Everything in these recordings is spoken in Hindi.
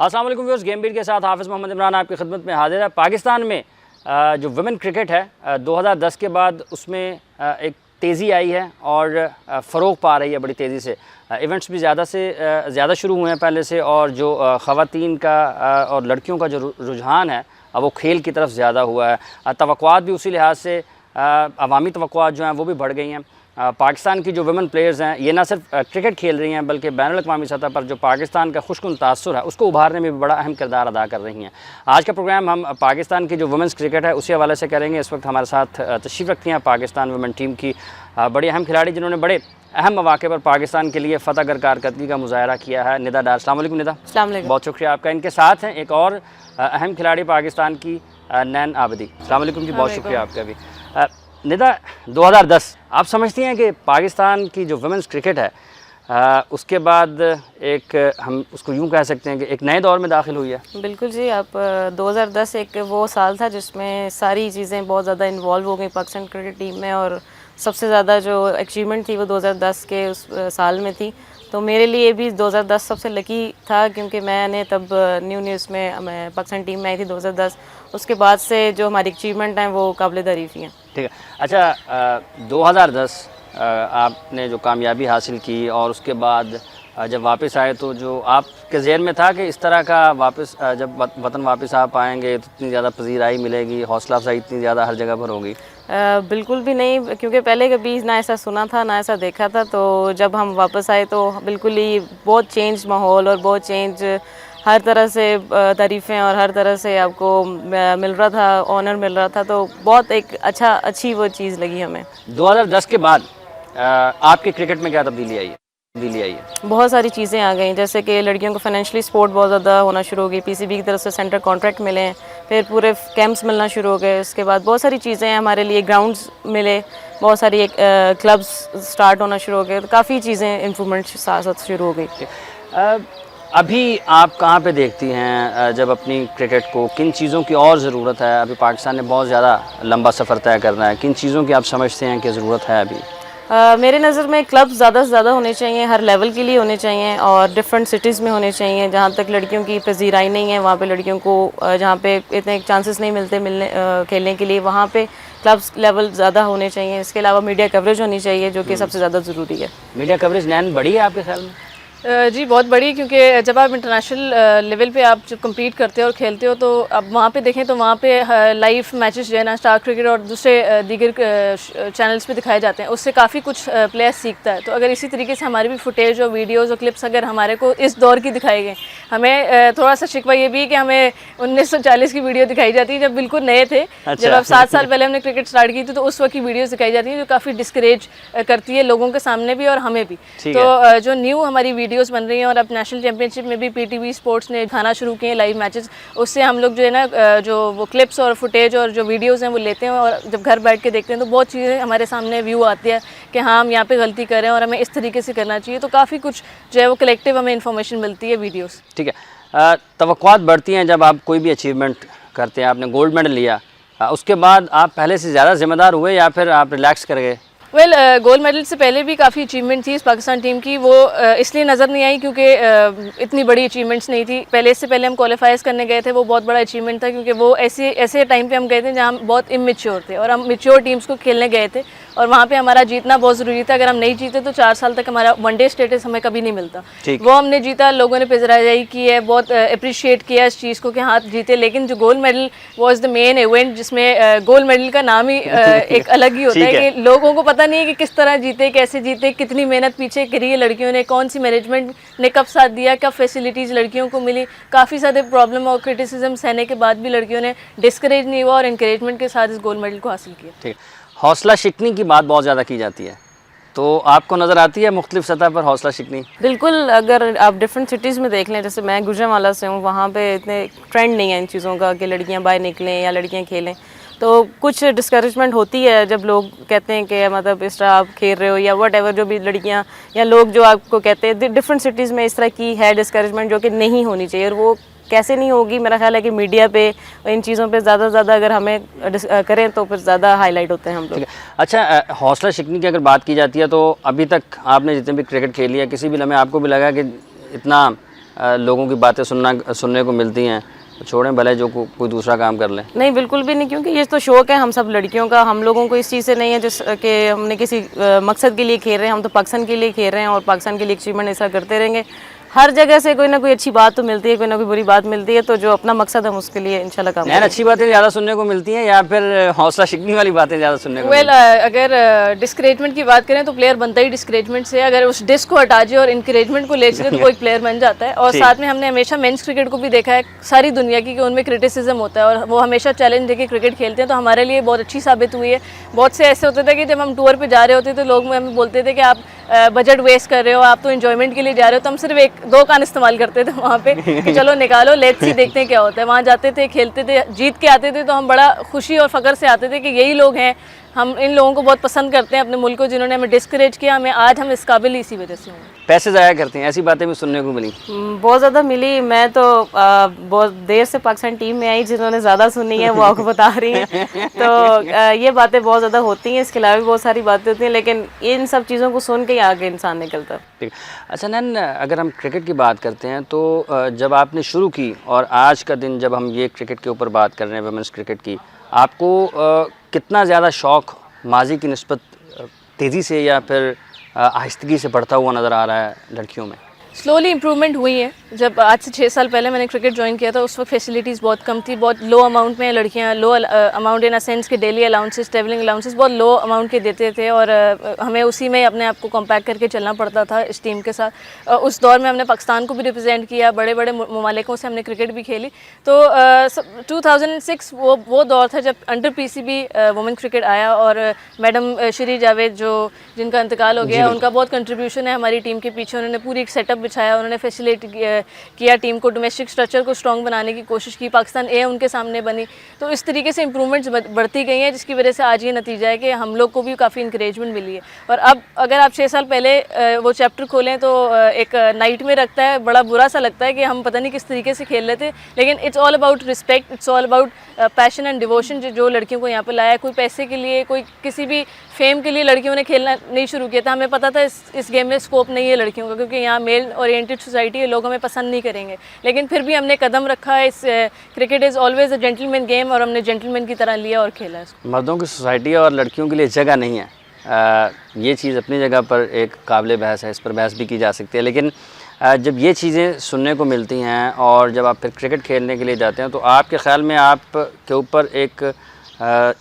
अस्सलाम वालेकुम व्यूअर्स, गेम बीट के साथ हाफिज़ मोहम्मद इमरान आपकी खिदमत में हाजिर है। पाकिस्तान में जो वुमेन क्रिकेट है 2010 के बाद उसमें एक तेज़ी आई है और फ़रोग पा रही है बड़ी तेज़ी से। इवेंट्स भी ज़्यादा से ज़्यादा शुरू हुए हैं पहले से, और जो ख़वातीन का और लड़कियों का जो रुझान है वो खेल की तरफ ज़्यादा हुआ है। तवक्कुआत भी उसी लिहाज से अवामी तवक्कुआत जो हैं वो भी बढ़ गई हैं। पाकिस्तान की जो वुमेन प्लेयर्स हैं ये ना सिर्फ क्रिकेट खेल रही हैं बल्कि बैनुल-अक़वामी सतह पर जो पाकिस्तान का खुशकुन तासुर है उसको उभारने में भी बड़ा अहम किरदार अदा कर रही हैं। आज का प्रोग्राम हम पाकिस्तान की जो वुमेंस क्रिकेट है उसी हवाले से करेंगे। इस वक्त हमारे साथ तशरीफ़ रखती हैं पाकिस्तान वुमेन टीम की बड़ी अहम खिलाड़ी जिन्होंने बड़े अहम मौके पर पाकिस्तान के लिए फ़तह कारकर्दगी का मुज़ाहरा किया है, निदा डार। अस्सलाम वालेकुम निदा। अस्सलाम वालेकुम। बहुत शुक्रिया आपका। इनके साथ हैं एक और अहम खिलाड़ी पाकिस्तान की नैन आबिदी। अस्सलाम वालेकुम जी, बहुत शुक्रिया आपका भी। निदा, 2010 आप समझती हैं कि पाकिस्तान की जो वुमेंस क्रिकेट है उसके बाद एक हम उसको यूँ कह सकते हैं कि एक नए दौर में दाखिल हुई है? बिल्कुल जी, आप 2010 एक वो साल था जिसमें सारी चीज़ें बहुत ज़्यादा इन्वॉल्व हो गई पाकिस्तान क्रिकेट टीम में, और सबसे ज़्यादा जो अचीवमेंट थी वो 2010 के उस साल में थी। तो मेरे लिए भी 2010 सबसे लकी था क्योंकि मैंने तब न्यूज़ में मैं पाकिस्तान टीम में आई थी 2010। उसके बाद से जो हमारी अचीवमेंट हैं वो काबिल तारीफ़ हैं। ठीक है। अच्छा, 2010 आपने जो कामयाबी हासिल की और उसके बाद जब वापस आए तो जो आपके ज़हन में था कि इस तरह का वापस जब वतन वापस आप आएंगे तो इतनी ज़्यादा पजीराई मिलेगी, हौसला अफजाई इतनी ज़्यादा हर जगह पर होगी? बिल्कुल भी नहीं, क्योंकि पहले कभी ना ऐसा सुना था ना ऐसा देखा था। तो जब हम वापस आए तो बिल्कुल ही बहुत चेंज माहौल और बहुत चेंज हर तरह से तारीफ़ें और हर तरह से आपको मिल रहा था, ऑनर मिल रहा था। तो बहुत एक अच्छी वो चीज़ लगी हमें। 2010 के बाद आपके क्रिकेट में क्या तब्दीली आई है? बहुत सारी चीज़ें आ गई, जैसे कि लड़कियों को फाइनेंशियली सपोर्ट बहुत ज़्यादा होना शुरू हो गई। पीसीबी की तरफ से सेंटर कॉन्ट्रैक्ट मिले हैं, फिर पूरे कैंप्स मिलना शुरू हो गए। उसके बाद बहुत सारी चीज़ें हैं, हमारे लिए ग्राउंड्स मिले, बहुत सारी क्लब्स स्टार्ट होना शुरू हो गए। तो काफ़ी चीज़ें इम्प्रूवमेंट साथ साथ शुरू हो गई। अभी आप कहाँ पे देखती हैं जब अपनी क्रिकेट को, किन चीज़ों की और ज़रूरत है? अभी पाकिस्तान ने बहुत ज़्यादा लंबा सफ़र तय करना है, किन चीज़ों की आप समझते हैं कि ज़रूरत है अभी? मेरे नज़र में क्लब ज़्यादा से ज़्यादा होने चाहिए, हर लेवल के लिए होने चाहिए और डिफरेंट सिटीज़ में होने चाहिए। जहाँ तक लड़कियों की पजीराई नहीं है वहाँ पे लड़कियों को जहाँ पे इतने चांसेस नहीं मिलते खेलने के लिए, वहाँ पे क्लब्स लेवल ज़्यादा होने चाहिए। इसके अलावा मीडिया कवरेज होनी चाहिए जो कि सबसे ज़्यादा ज़रूरी है। मीडिया कवरेज नैन बढ़ी है आपके ख्याल में? जी बहुत बड़ी, क्योंकि जब आप इंटरनेशनल लेवल पे आप जब कम्पीट करते हो और खेलते हो तो अब वहाँ पे देखें तो वहाँ पे लाइव मैचेस जो है ना स्टार क्रिकेट और दूसरे दीगर चैनल्स पे दिखाए जाते हैं, उससे काफ़ी कुछ प्लेयर सीखता है। तो अगर इसी तरीके से हमारी भी फुटेज और वीडियोज़ और क्लिप्स अगर हमारे को इस दौर की दिखाई गई, हमें थोड़ा सा शिकवा ये भी कि हमें 1940 की वीडियो दिखाई जाती है जब बिल्कुल नए थे। अच्छा। जब अब 7 साल पहले हमने क्रिकेट स्टार्ट की थी तो उस वक्त की वीडियोज़ दिखाई जाती है जो काफ़ी डिस्करेज करती है लोगों के सामने भी और हमें भी। तो जो न्यू हमारी वीडियोस बन रही हैं और अब नेशनल चैंपियनशिप में भी पीटीवी स्पोर्ट्स ने दिखाना शुरू किए हैं लाइव मैचेस, उससे हम लोग जो है ना जो वो क्लिप्स और फुटेज और जो वीडियोस हैं वो लेते हैं और जब घर बैठ के देखते हैं तो बहुत चीज़ें हमारे सामने व्यू आती है कि हाँ हम यहाँ पे गलती कर रहे हैं और हमें इस तरीके से करना चाहिए। तो काफ़ी कुछ जो है वो कलेक्टिव हमें इन्फॉर्मेशन मिलती है वीडियोज़। ठीक है। तवक्कुआत बढ़ती हैं जब आप कोई भी अचीवमेंट करते हैं। आपने गोल्ड मेडल लिया, उसके बाद आप पहले से ज़्यादा जिम्मेदार हुए या फिर आप रिलैक्स कर गए? गोल्ड मेडल से पहले भी काफ़ी अचीवमेंट थी इस पाकिस्तान टीम की, वो इसलिए नज़र नहीं आई क्योंकि इतनी बड़ी अचीवमेंट्स नहीं थी। इससे पहले हम क्वालिफाइज करने गए थे, वो बहुत बड़ा अचीवमेंट था क्योंकि वो ऐसे टाइम पे हम गए थे जहाँ हम बहुत इमेच्योर थे और हम मेच्योर टीम्स को खेलने गए थे और वहाँ पे हमारा जीतना बहुत ज़रूरी था। अगर हम नहीं जीते तो 4 साल तक हमारा वनडे स्टेटस हमें कभी नहीं मिलता। वो हमने जीता, लोगों ने पजराई की है, बहुत अप्रिशिएट किया इस चीज़ को कि हाँ जीते। लेकिन जो gold medal was the main event जिसमें गोल्ड मेडल का नाम ही एक अलग ही होता है कि लोगों को पता नहीं है कि किस तरह जीते, कैसे जीते, कितनी मेहनत पीछे करी है लड़कियों ने, कौन सी मैनेजमेंट ने कब साथ दिया, कब फैसिलिटीज़ लड़कियों को मिली। काफ़ी ज़्यादा प्रॉब्लम और क्रिटिसिज्म सहने के बाद भी लड़कियों ने डिस्करेज नहीं हुआ और इंकरेजमेंट के साथ इस गोल्ड मेडल को हासिल किया। ठीक। हौसला शिकनी की बात बहुत ज़्यादा की जाती है, तो आपको नज़र आती है मुख्तलिफ सतह पर हौसला शिकनी? बिल्कुल, अगर आप डिफरेंट सिटीज़ में देख लें, जैसे मैं गुजरांवाला से हूँ, वहाँ पे इतने ट्रेंड नहीं है इन चीज़ों का कि लड़कियाँ बाहर निकलें या लड़कियाँ खेलें। तो कुछ डिस्करेजमेंट होती है जब लोग कहते हैं कि मतलब इस तरह आप खेल रहे हो या वट एवर, जो भी लड़कियाँ या लोग जो आपको कहते हैं डिफरेंट सिटीज़ में इस तरह की है डिस्करेजमेंट जो कि नहीं होनी चाहिए। और वो कैसे नहीं होगी, मेरा ख्याल है कि मीडिया पे इन चीज़ों पे ज़्यादा से ज़्यादा अगर हमें करें तो फिर ज़्यादा हाईलाइट होते हैं हम लोग। अच्छा, हौसला शिकनी की अगर बात की जाती है तो अभी तक आपने जितने भी क्रिकेट खेली है, किसी भी लम्हे आपको भी लगा कि इतना लोगों की बातें सुनने को मिलती हैं, तो छोड़ें भले जो कोई दूसरा काम कर लें। नहीं, बिल्कुल भी नहीं, क्योंकि ये तो शौक है हम सब लड़कियों का। हम लोगों को इस चीज़ से नहीं है जिस कि हमने किसी मकसद के लिए खेल रहे हैं। हम तो पाकिस्तान के लिए खेल रहे हैं और पाकिस्तान के लिए अचीवमेंट ऐसा करते रहेंगे। हर जगह से कोई ना कोई अच्छी बात तो मिलती है, कोई ना कोई बुरी बात मिलती है, तो जो अपना मकसद हम उसके लिए इंशाल्लाह काम नैन, अच्छी बातें ज़्यादा सुनने को मिलती हैं या फिर हौसला शिकनी वाली बातें ज़्यादा सुनने को वेल अगर डिस्करेजमेंट की बात करें तो प्लेयर बनता ही डिस्करेजमेंट से। अगर उस डिस्क को हटा जाए और इंकरेजमेंट को ले चले तो कोई प्लेयर बन जाता है। और साथ में हमने हमेशा मेंस क्रिकेट को भी देखा है सारी दुनिया की कि उनमें क्रिटिसिज्म होता है और वो हमेशा चैलेंज देके क्रिकेट खेलते हैं, तो हमारे लिए बहुत अच्छी साबित हुई है। बहुत से ऐसे होते थे कि जब हम टूर पर जा रहे होते तो लोग हमें बोलते थे कि आप बजट वेस्ट कर रहे हो, आप तो एंजॉयमेंट के लिए जा रहे हो। तो हम सिर्फ एक दो कान इस्तेमाल करते थे वहाँ पे कि चलो निकालो, लेट्स सी, देखते हैं क्या होता है। वहाँ जाते थे, खेलते थे, जीत के आते थे तो हम बड़ा खुशी और फख्र से आते थे कि यही लोग हैं, हम इन लोगों को बहुत पसंद करते हैं अपने मुल्क को, जिन्होंने हमें डिस्करेज किया, हमें आज हम इस काबिल इसी वजह से हों। पैसे ज़ाया करते हैं, ऐसी बातें भी सुनने को मिली? बहुत ज़्यादा मिली। मैं तो बहुत देर से पाकिस्तान टीम में आई, जिन्होंने ज़्यादा सुनी है वो आपको बता रही हैं। तो ये बातें बहुत ज़्यादा होती हैं, इसके अलावा भी बहुत सारी बातें होती हैं, लेकिन इन सब चीज़ों को सुन के ही आगे इंसान निकलता है। ठीक। अच्छा नैन, अगर हम क्रिकेट की बात करते हैं तो जब आपने शुरू की और आज का दिन जब हम ये क्रिकेट के ऊपर बात कर रहे हैं, वुमेन्स क्रिकेट की, आपको कितना ज़्यादा शौक़ माजी की निस्बत तेज़ी से या फिर आहिस्तगी से बढ़ता हुआ नज़र आ रहा है लड़कियों में? स्लोली इम्प्रूवमेंट हुई है। जब आज से 6 साल पहले मैंने क्रिकेट ज्वाइन किया था उस वक्त फैसिलिटीज़ बहुत कम थी, बहुत लो अमाउंट में लड़कियां, लो अमाउंट इन अ सेंस के डेली अलाउंसेस, ट्रैवलिंग अलाउंसेस बहुत लो अमाउंट के देते थे और हमें उसी में अपने आप को कम्पैक्ट करके चलना पड़ता था इस टीम के साथ। उस दौर में हमने पाकिस्तान को भी रिप्रेजेंट किया, बड़े बड़े ममालिकों से हमने क्रिकेट भी खेली। तो 2006 वो दौर था जब अंडर PCB वुमेन क्रिकेट आया और मैडम श्री जावेद जो जिनका इंतकाल हो गया, उनका बहुत कंट्रीब्यूशन है हमारी टीम के पीछे। उन्होंने पूरी एक सेटअप बिछाया, उन्होंने फैसिलिटी किया टीम को, डोमेस्टिक स्ट्रक्चर को स्ट्रॉन्ग बनाने की कोशिश की, पाकिस्तान ए उनके सामने बनी। तो इस तरीके से इंप्रूवमेंट्स बढ़ती गई हैं, जिसकी वजह से आज ये नतीजा है कि हम लोग को भी काफ़ी इंकरेजमेंट मिली है। और अब अगर आप 6 साल पहले वो चैप्टर खोलें तो एक नाइट में रखता है, बड़ा बुरा सा लगता है कि हम पता नहीं किस तरीके से खेल रहे थे, लेकिन it's all about respect, it's all about passion and devotion जो लड़कियों को यहाँ पर लाया। कोई पैसे के लिए, कोई किसी भी फेम के लिए लड़कियों ने खेलना नहीं शुरू किया था। हमें पता था इस गेम में स्कोप नहीं है लड़कियों का, क्योंकि यहाँ मेल ओरिएंटेड सोसाइटी है, लोग हमें पसंद नहीं करेंगे, लेकिन फिर भी हमने कदम रखा है। इस cricket is always a gentleman game और हमने जेंटलमैन की तरह लिया और खेला इसको। मर्दों की सोसाइटी है और लड़कियों के लिए जगह नहीं है, ये चीज़ अपनी जगह पर एक काबिल बहस है, इस पर बहस भी की जा सकती है। लेकिन जब ये चीज़ें सुनने को मिलती हैं और जब आप फिर क्रिकेट खेलने के लिए जाते हैं तो आपके ख़्याल में आपके ऊपर एक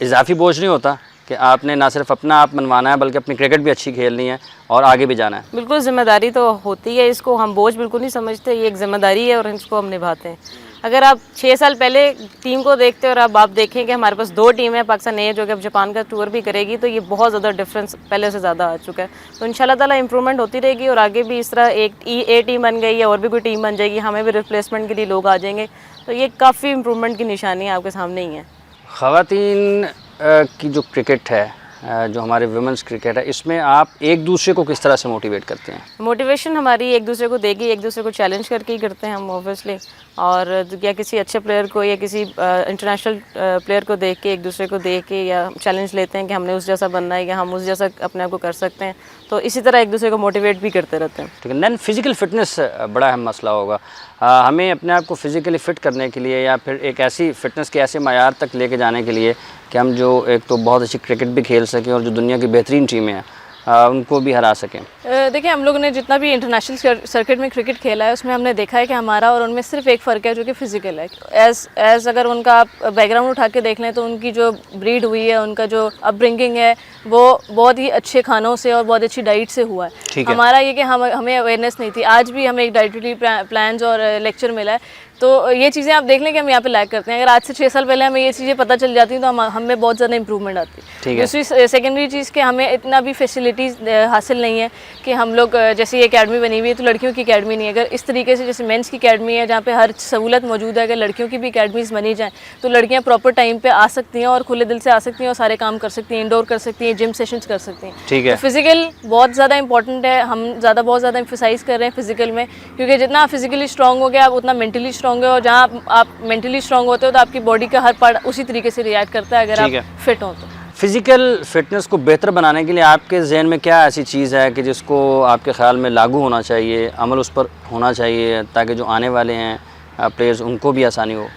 इजाफी बोझ नहीं होता कि आपने ना सिर्फ अपना आप मनवाना है बल्कि अपनी क्रिकेट भी अच्छी खेलनी है और आगे भी जाना है? बिल्कुल, जिम्मेदारी तो होती है, इसको हम बोझ बिल्कुल नहीं समझते, ये एक जिम्मेदारी है और इसको हम निभाते हैं। अगर आप 6 साल पहले टीम को देखते और अब आप देखें कि हमारे पास 2 टीम है, पाकिस्तान ए जो कि अब जापान का टूर भी करेगी, तो ये बहुत ज़्यादा डिफरेंस पहले से ज़्यादा आ चुका है। तो इंशाल्लाह ताला इंप्रूवमेंट होती रहेगी और आगे भी इस तरह एक ए टीम बन गई है और भी कोई टीम बन जाएगी, हमें भी रिप्लेसमेंट के लिए लोग आ जाएंगे, तो ये काफ़ी इंप्रूवमेंट की निशानी आपके सामने ही है। ख़वातीन की जो क्रिकेट है, जो हमारे वुमेंस क्रिकेट है, इसमें आप एक दूसरे को किस तरह से मोटिवेट करते हैं? मोटिवेशन हमारी एक दूसरे को देगी, एक दूसरे को चैलेंज करके ही करते हैं हम ऑब्वियसली, और या किसी अच्छे प्लेयर को या किसी इंटरनेशनल प्लेयर को देख के, एक दूसरे को देख के या चैलेंज लेते हैं कि हमने उस जैसा बनना है या हम उस जैसा अपने आप को कर सकते हैं, तो इसी तरह एक दूसरे को मोटिवेट भी करते रहते हैं। ठीक है। नैन, फिज़िकल फ़िटनेस बड़ा अहम मसला होगा, हमें अपने आप को फ़िज़िकली फ़िट करने के लिए या फिर एक ऐसी फ़िटनेस के ऐसे मायार तक लेके जाने के लिए कि हम जो एक तो बहुत अच्छी क्रिकेट भी खेल सकें और जो दुनिया की बेहतरीन टीमें हैं उनको भी हरा सकें। देखिए, हम लोगों ने जितना भी इंटरनेशनल सर्किट में क्रिकेट खेला है उसमें हमने देखा है कि हमारा और उनमें सिर्फ एक फ़र्क है जो कि फ़िज़िकल है। एज़ अगर उनका आप बैकग्राउंड उठा के देख लें तो उनकी जो ब्रीड हुई है, उनका जो अपब्रिंगिंग है, वो बहुत ही अच्छे खानों से और बहुत अच्छी डाइट से हुआ है। हमारा ये कि हमें अवेयरनेस नहीं थी। आज भी हमें एक डाइटरी प्लान्स और लेक्चर मिला है, तो ये चीज़ें आप देख लें कि हम यहाँ पे लैग करते हैं। अगर आज से 6 साल पहले हमें ये चीज़ें पता चल जाती तो हमें बहुत ज़्यादा इंप्रूवमेंट आती। दूसरी सेकेंडरी चीज़ कि हमें इतना भी फैसिलिटीज़ हासिल नहीं है कि हम लोग, जैसे ये अकेडमी बनी हुई है तो लड़कियों की अकेडमी नहीं है। अगर इस तरीके से जैसे मेंस की अकेडमी है जहाँ पे हर सहूलत मौजूद है, अगर लड़कियों की भी अकेडमीज़ बनी जाएँ तो लड़कियाँ प्रॉपर टाइम पर आ सकती हैं और खुले दिल से आ सकती हैं और सारे काम कर सकती हैं, इंडोर कर सकती हैं, जिम सेशंस कर सकती हैं। ठीक है। तो फिज़िकल बहुत ज़्यादा इंपॉर्टेंट है, हम बहुत ज़्यादा एम्फसाइज़ कर रहे हैं फिज़िकल में, क्योंकि जितना आप फिज़िकली स्ट्रॉन्ग हो गया आप उतना मेंटली स्ट्रॉन्ग है, और जहाँ आप मेंटली स्ट्रॉन्ग होते हो तो आपकी बॉडी का हर पार्ट उसी तरीके से रिएक्ट करता है अगर आप फिट हो तो। फ़िज़िकल फ़िटनेस को बेहतर बनाने के लिए आपके जहन में क्या ऐसी चीज़ है कि जिसको आपके ख़्याल में लागू होना चाहिए, अमल उस पर होना चाहिए ताकि जो आने वाले हैं प्लेयर्स उनको भी आसानी हो?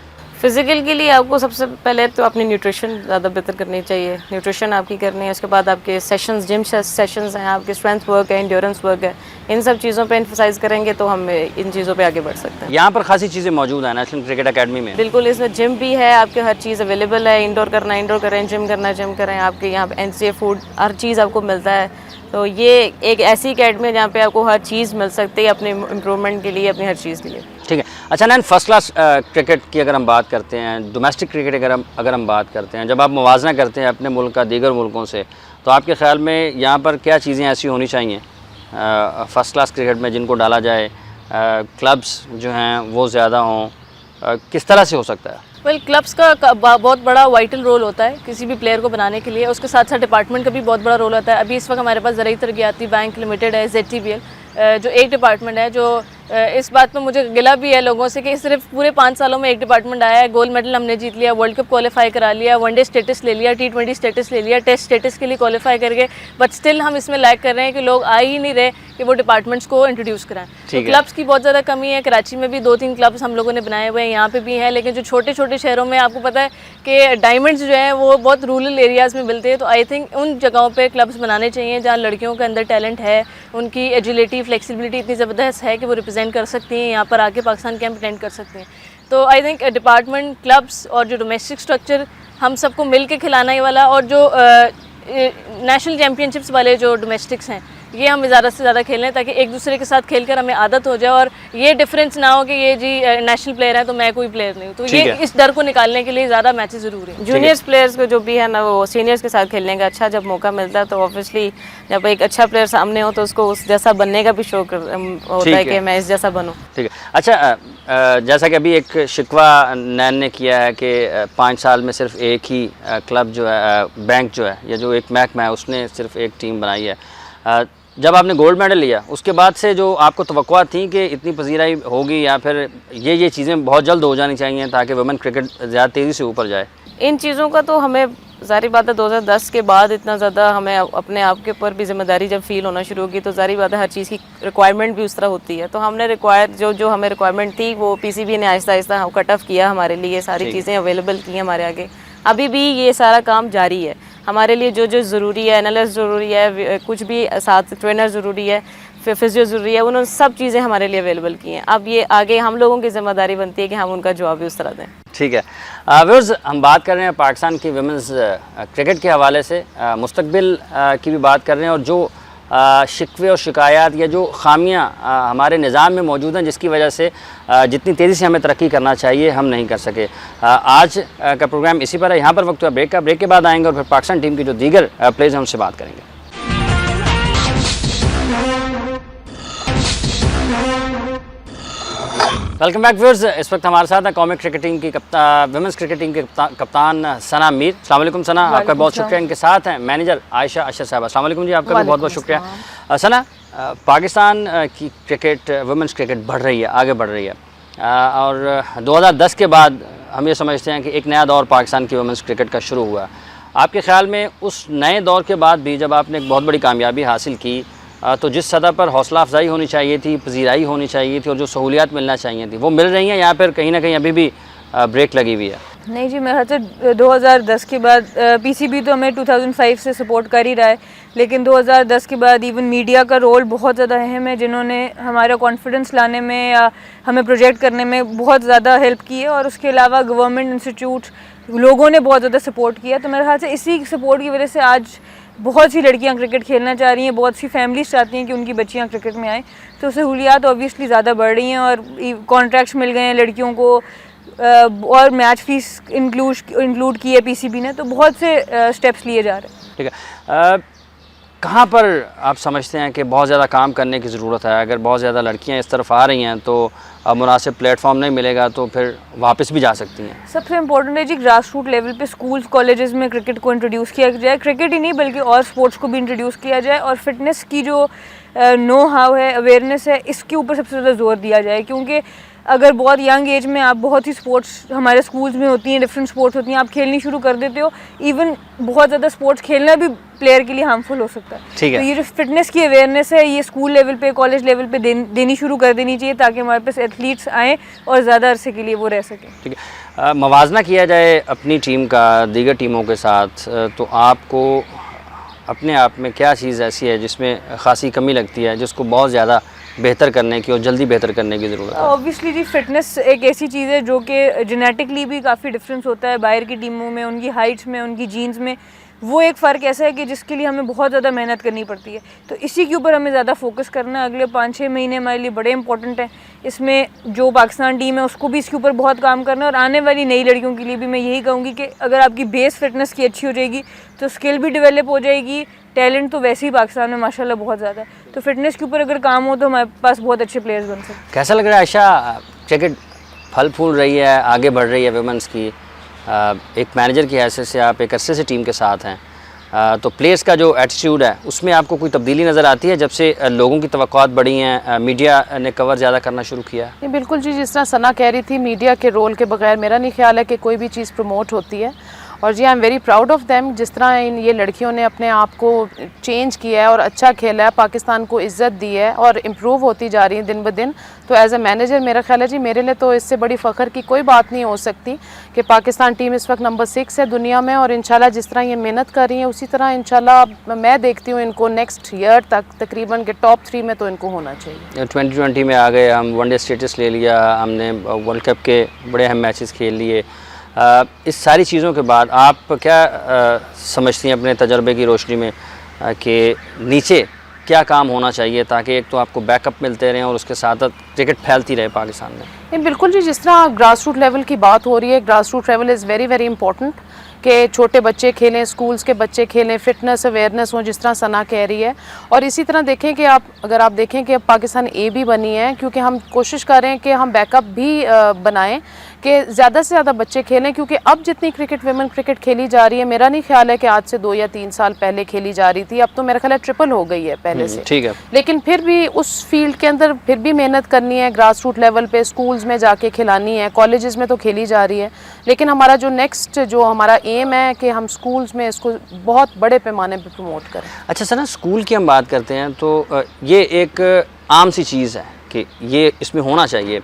फिज़िकल के लिए आपको सबसे पहले तो अपनी न्यूट्रिशन ज़्यादा बेहतर करनी चाहिए। न्यूट्रिशन आपकी करनी है, उसके बाद आपके सेशंस, जिम सेशंस हैं, आपके स्ट्रेंथ वर्क है, एंड्योरेंस वर्क है, इन सब चीज़ों पे एम्फसाइज़ करेंगे तो हम इन चीज़ों पे आगे बढ़ सकते हैं। यहाँ पर खासी चीज़ें मौजूद हैं नेशनल क्रिकेट अकेडमी में। बिल्कुल, इसमें जिम भी है, आपके हर चीज़ अवेलेबल है। इंडोर करना इंडोर करें, जिम करना जिम करें, आपके यहाँ पे NCA फूड हर चीज़ आपको मिलता है। तो ये एक ऐसी अकेडमी है जहाँ पे आपको हर चीज़ मिल सकती है अपने इम्प्रूवमेंट के लिए, अपनी हर चीज़ के लिए। ठीक है। अच्छा नैन, फर्स्ट क्लास क्रिकेट की अगर हम बात करते हैं, डोमेस्टिक क्रिकेट अगर हम बात करते हैं, जब आप मुवाजना करते हैं अपने मुल्क का दीगर मुल्कों से, तो आपके ख़्याल में यहाँ पर क्या चीज़ें ऐसी होनी चाहिए फ़र्स्ट क्लास क्रिकेट में जिनको डाला जाए, क्लब्स जो हैं वो ज़्यादा हों, किस तरह से हो सकता है? वेल, क्लब्स का बहुत बड़ा वाइटल रोल होता है किसी भी प्लेयर को बनाने के लिए। उसके साथ साथ डिपार्टमेंट का भी बहुत बड़ा रोल होता है। अभी इस वक्त हमारे पास ज़राई तरक्याती बैंक लिमिटेड है, ZTBL, जो एक डिपार्टमेंट है जो इस बात पर मुझे गिला भी है लोगों से कि सिर्फ पूरे 5 सालों में एक डिपार्टमेंट आया है। गोल्ड मेडल हमने जीत लिया, वर्ल्ड कप क्वालिफाई करा लिया, वनडे स्टेटस ले लिया, T20 स्टेटस ले लिया, टेस्ट स्टेटस के लिए क्वालिफाई करके, बट स्टिल हम इसमें लैग कर रहे हैं कि लोग आ ही नहीं रहे कि वो डिपार्टमेंट्स को इंट्रोड्यूस कराएं। तो क्लब्स की बहुत ज़्यादा कमी है। कराची में भी 2-3 क्लब्स हम लोगों ने बनाए हुए हैं, यहाँ पे भी हैं, लेकिन जो छोटे छोटे शहरों में आपको पता है कि डायमंड्स जो हैं वो बहुत रूरल एरियाज़ में मिलते हैं। तो आई थिंक उन जगहों पे क्लब्स बनाने चाहिए जहाँ लड़कियों के अंदर टैलेंट है, उनकी एजिलिटी, फ्लेक्सिबिलिटी इतनी ज़बरदस्त है कि वो रिप्रेजेंट कर सकती हैं, यहाँ पर आके पाकिस्तान के रिप्रेजेंट कर सकते हैं। तो आई थिंक डिपार्टमेंट, क्लब्स और जो डोमेस्टिक स्ट्रक्चर हम सबको मिल के खिलाने वाला, और जो नेशनल चैम्पियनशिप्स वाले जो डोमेस्टिक्स हैं, ये हम ज़्यादा से ज़्यादा खेलें ताकि एक दूसरे के साथ खेलकर हमें आदत हो जाए और ये डिफरेंस ना हो कि ये जी नेशनल प्लेयर है तो मैं कोई प्लेयर नहीं हूँ। तो ये इस डर को निकालने के लिए ज़्यादा मैचेस ज़रूरी हैं। जूनियर्स प्लेयर्स को जो भी है ना, वो सीनियर्स के साथ खेलने का अच्छा जब मौका मिलता है तो ऑब्वियसली जब एक अच्छा प्लेयर सामने हो तो उसको उस जैसा बनने का भी शौक होता है कि मैं इस जैसा बनूँ। ठीक है। अच्छा, जैसा कि अभी एक शिकवा नैन ने किया है कि 5 साल में सिर्फ एक ही क्लब जो है, बैंक जो है, या जो एक महकमा है उसने सिर्फ एक टीम बनाई है। जब आपने गोल्ड मेडल लिया उसके बाद से जो आपको तवक्कुआ थी कि इतनी पजीराई होगी या फिर ये चीज़ें बहुत जल्द हो जानी चाहिए ताकि वुमेन क्रिकेट ज़्यादा तेज़ी से ऊपर जाए? इन चीज़ों का तो हमें ज़ाहिर बात है 2010 के बाद इतना ज़्यादा हमें अपने आप के ऊपर भी जिम्मेदारी जब फील होना शुरू होगी तो ज़ाहिर बात है हर चीज़ की रिक्वायरमेंट भी उस तरह होती है। तो हमने जो हमें रिक्वायरमेंट थी वो PCB ने आहिस्ता आहिस्ता कट ऑफ किया हमारे लिए, सारी चीज़ें अवेलेबल की हमारे आगे। अभी भी ये सारा काम जारी है हमारे लिए। जो जो ज़रूरी है, एनालिस्ट ज़रूरी है, कुछ भी साथ ट्रेनर ज़रूरी है, फिजियो ज़रूरी है, उन्होंने सब चीज़ें हमारे लिए अवेलेबल की हैं। अब ये आगे हम लोगों की जिम्मेदारी बनती है कि हम उनका जवाब भी उस तरह दें। ठीक है। व्यूअर्स, हम बात कर रहे हैं पाकिस्तान की वुमेंस क्रिकेट के हवाले से, मुस्तकबिल की भी बात कर रहे हैं, और जो शिकवे और शिकायत या जो खामियां हमारे निज़ाम में मौजूद हैं जिसकी वजह से जितनी तेज़ी से हमें तरक्की करना चाहिए हम नहीं कर सके। आज का प्रोग्राम इसी पर है। यहाँ पर वक्त हुआ ब्रेक का। ब्रेक के बाद आएंगे और फिर पाकिस्तान टीम की जो दीगर प्लेयर्स हैं उनसे बात करेंगे। Welcome back viewers. इस वक्त हमारे साथ है कौमी क्रिकेट टीम की वुमेंस क्रिकेट टीम के कप्तान सना मीर। अस्सलाम वालेकुम सना, आपका बहुत शुक्रिया। इनके साथ हैं मैनेजर आयशा अशर साहब। अस्सलाम वालेकुम जी, आपका भी बहुत बहुत शुक्रिया। सना, पाकिस्तान की क्रिकेट, वुमेंस क्रिकेट बढ़ रही है, आगे बढ़ रही है, और 2010 के बाद हम ये समझते हैं कि एक नया दौर पाकिस्तान की वुमेंस क्रिकेट का शुरू हुआ। आपके ख्याल में उस नए दौर के बाद भी जब आपने एक बहुत बड़ी कामयाबी हासिल की तो जिस सतह पर हौसला अफजाई होनी चाहिए थी, पजीराई होनी चाहिए थी और जो सहूलियात मिलना चाहिए थी वो मिल रही हैं, या फिर कहीं ना कहीं अभी भी ब्रेक लगी हुई है? नहीं जी, मेरे ख्याल से 2010 के बाद PCB तो हमें 2005 से सपोर्ट कर ही रहा है, लेकिन 2010 के बाद इवन मीडिया का रोल बहुत ज़्यादा अहम है, जिन्होंने हमारा कॉन्फिडेंस लाने में या हमें प्रोजेक्ट करने में बहुत ज़्यादा हेल्प की है। और उसके अलावा गवर्नमेंट इंस्टीट्यूट लोगों ने बहुत ज़्यादा सपोर्ट किया। तो मेरे ख्याल से इसी सपोर्ट की वजह से आज बहुत सी लड़कियां क्रिकेट खेलना चाह रही हैं, बहुत सी फैमिलीज चाहती हैं कि उनकी बच्चियां क्रिकेट में आएँ। तो सहूलियात ऑब्वियसली ज़्यादा बढ़ रही हैं और कॉन्ट्रैक्ट्स मिल गए हैं लड़कियों को, और मैच फीस इंक्लूड की है PCB ने। तो बहुत से स्टेप्स लिए जा रहे हैं। ठीक है। कहाँ पर आप समझते हैं कि बहुत ज़्यादा काम करने की ज़रूरत है? अगर बहुत ज़्यादा लड़कियाँ इस तरफ आ रही हैं तो मुनासिब प्लेटफॉर्म नहीं मिलेगा तो फिर वापस भी जा सकती हैं। सबसे इम्पोर्टेंट है जी ग्रास रूट लेवल पे स्कूल्स कॉलेजेस में क्रिकेट को इंट्रोड्यूस किया जाए। क्रिकेट ही नहीं बल्कि और स्पोर्ट्स को भी इंट्रोड्यूस किया जाए, और फिटनेस की जो नो हाउ है, अवेयरनेस है, इसके ऊपर सबसे ज़्यादा जोर दिया जाए। क्योंकि अगर बहुत यंग एज में आप बहुत ही स्पोर्ट्स हमारे स्कूल्स में होती हैं, डिफरेंट स्पोर्ट्स होती हैं, आप खेलनी शुरू कर देते हो, इवन बहुत ज़्यादा स्पोर्ट्स खेलना भी प्लेयर के लिए हार्मफुल हो सकता है। ठीक है। तो ये जो फिटनेस की अवेयरनेस है ये स्कूल लेवल पे, कॉलेज लेवल पे देनी शुरू कर देनी चाहिए, ताकि हमारे पास एथलीट्स आएँ और ज़्यादा अरसे के लिए वो रह सकें। ठीक है। मवाजना किया जाए अपनी टीम का दीगर टीमों के साथ, तो आपको अपने आप में क्या चीज़ ऐसी है जिसमें ख़ासी कमी लगती है, जिसको बहुत ज़्यादा बेहतर करने की और जल्दी बेहतर करने की ज़रूरत है? ऑब्वियसली जी फिटनेस एक ऐसी चीज़ है जो कि जेनेटिकली भी काफ़ी डिफरेंस होता है बाहर की टीमों में, उनकी हाइट्स में, उनकी जीन्स में। वो एक फ़र्क ऐसा है कि जिसके लिए हमें बहुत ज़्यादा मेहनत करनी पड़ती है, तो इसी के ऊपर हमें ज़्यादा फोकस करना है। अगले 5-6 महीने हमारे लिए बड़े इंपॉर्टेंट हैं। इसमें जो पाकिस्तान टीम है उसको भी इसके ऊपर बहुत काम करना है, और आने वाली नई लड़कियों के लिए भी मैं यही कहूँगी कि अगर आपकी बेस फिटनेस की अच्छी हो जाएगी तो स्किल भी डेवलप हो जाएगी। टैलेंट तो वैसे ही पाकिस्तान में माशाल्लाह बहुत ज़्यादा है, तो फिटनेस के ऊपर अगर काम हो तो हमारे पास बहुत अच्छे प्लेयर्स बन सकते हैं। कैसा लग रहा है आयशा, क्रिकेट फल फूल रही है, आगे बढ़ रही है वुमेंस की, एक मैनेजर की हैसियत से आप एक अरसे से टीम के साथ हैं, तो प्लेयर्स का जो एटीट्यूड है उसमें आपको कोई तब्दीली नज़र आती है जब से लोगों की तवक्कुआत बढ़ी हैं, मीडिया ने कवर ज़्यादा करना शुरू किया? नहीं, बिल्कुल जी, जिस तरह सना कह रही थी, मीडिया के रोल के बगैर मेरा नहीं ख्याल है कि कोई भी चीज़ प्रमोट होती है। और जी I am very proud of them, जिस तरह इन ये लड़कियों ने अपने आप को चेंज किया है और अच्छा खेला है, पाकिस्तान को इज़्ज़त दी है और इम्प्रूव होती जा रही है दिन ब दिन। तो एज ए मैनेजर मेरा ख्याल है जी, मेरे लिए तो इससे बड़ी फ़ख्र की कोई बात नहीं हो सकती कि पाकिस्तान टीम इस वक्त नंबर 6 है दुनिया में, और इंशाल्लाह जिस तरह ये मेहनत कर रही है उसी तरह इंशाल्लाह मैं देखती हूँ इनको नेक्स्ट ईयर तक तकरीबन के टॉप 3 में तो इनको होना चाहिए। 2020 में आ गए हम, वनडे स्टेटस ले लिया हमने, वर्ल्ड कप के बड़े अहम मैचेस खेल लिए। इस सारी चीज़ों के बाद आप क्या समझती हैं अपने तजर्बे की रोशनी में कि नीचे क्या काम होना चाहिए ताकि एक तो आपको बैकअप मिलते रहें और उसके साथ क्रिकेट फैलती रहे पाकिस्तान में? नहीं, बिल्कुल जी, जिस तरह ग्रास रूट लेवल की बात हो रही है, grass root level is very very important कि छोटे बच्चे खेलें, स्कूल्स के बच्चे खेलें, फिटनेस अवेयरनेस हो जिस तरह सना कह रही है। और इसी तरह देखें कि अगर आप देखें कि अब पाकिस्तान ए भी बनी है, क्योंकि हम कोशिश कर रहे हैं कि हम बैकअप भी बनाएं कि ज़्यादा से ज़्यादा बच्चे खेलें, क्योंकि अब जितनी क्रिकेट वुमेन क्रिकेट खेली जा रही है, मेरा नहीं ख्याल है कि आज से 2 या 3 साल पहले खेली जा रही थी, अब तो मेरा ख्याल है ट्रिपल हो गई है पहले से। ठीक है। लेकिन फिर भी उस फील्ड के अंदर फिर भी मेहनत करनी है, ग्रास रूट लेवल पे स्कूल्स में जाके खिलानी है, कॉलेजेस में तो खेली जा रही है, लेकिन हमारा जो नेक्स्ट जो हमारा एम है कि हम स्कूल्स में इसको बहुत बड़े पैमाने पे प्रमोट करें। अच्छा सना, स्कूल की हम बात करते हैं तो ये एक आम सी चीज़ है कि ये इसमें होना चाहिए,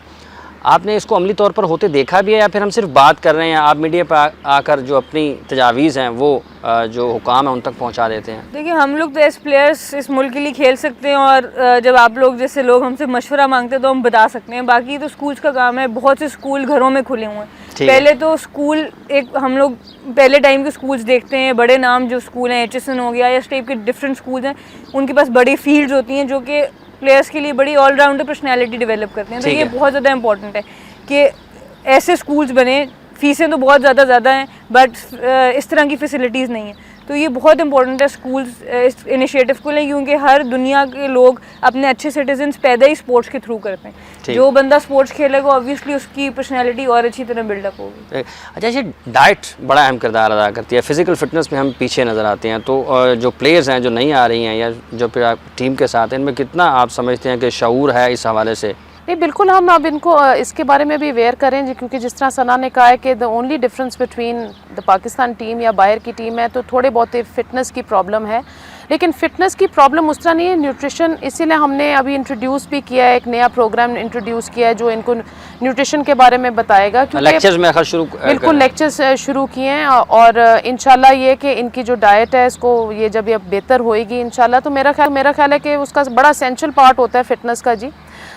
आपने इसको अमली तौर पर होते देखा भी है या फिर हम सिर्फ बात कर रहे हैं? आप मीडिया पर आकर जो अपनी तजावीज़ हैं वो जो हुकाम है उन तक पहुंचा देते हैं? देखिए, हम लोग तो एज प्लेयर्स इस मुल्क के लिए खेल सकते हैं, और जब आप लोग जैसे लोग हमसे मशवरा मांगते हैं तो हम बता सकते हैं, बाकी तो स्कूल्स का काम है। बहुत से स्कूल घरों में खुले हुए हैं। पहले तो स्कूल एक हम लोग पहले टाइम के स्कूल्स देखते हैं, बड़े नाम जो स्कूल हैं, HSN हो गया या इस टाइप के डिफरेंट स्कूल्स हैं, उनके पास बड़ी फील्ड्स होती हैं जो कि प्लेयर्स के लिए बड़ी ऑलराउंडर पर्सनैलिटी डेवलप करते हैं। तो ये बहुत ज़्यादा इंपॉर्टेंट है कि ऐसे स्कूल्स बने। फीसें तो बहुत ज़्यादा हैं, बट इस तरह की फैसिलिटीज़ नहीं है, तो ये बहुत इंपॉर्टेंट है स्कूल्स इस इनिशिएटिव को लें, क्योंकि हर दुनिया के लोग अपने अच्छे सिटीजन्स पैदा ही स्पोर्ट्स के थ्रू करते हैं। जो बंदा स्पोर्ट्स खेलेगा ऑब्वियसली उसकी पर्सनैलिटी और अच्छी तरह बिल्डअप होगी। अच्छा, ये डाइट बड़ा अहम किरदार अदा करती है, फिज़िकल फिटनेस में हम पीछे नज़र आते हैं, तो जो प्लेयर्स हैं जो नहीं आ रही हैं या जो फिर आप टीम के साथ हैं, इनमें कितना आप समझते हैं कि शऊर है इस हवाले से? नहीं, बिल्कुल, हम अब इनको इसके बारे में भी अवेयर करें, क्योंकि जिस तरह सना ने कहा है कि the only difference between the Pakistan team या बाहर की टीम है तो थोड़े बहुत फिटनेस की प्रॉब्लम है, लेकिन फ़िटनेस की प्रॉब्लम उस तरह नहीं है। न्यूट्रिशन, इसीलिए हमने अभी इंट्रोड्यूस भी किया है, एक नया प्रोग्राम इंट्रोड्यूस किया है जो इनको न्यूट्रिशन के बारे में बताएगा, क्योंकि लेक्चर्स में शुरू बिल्कुल लेक्चर्स शुरू किए हैं, और इंशाल्लाह ये कि इनकी जो डाइट है इसको ये जब ये बेहतर होएगी इंशाल्लाह, तो मेरा ख्याल है कि उसका बड़ा एसेंशियल पार्ट होता है फिटनेस का जी,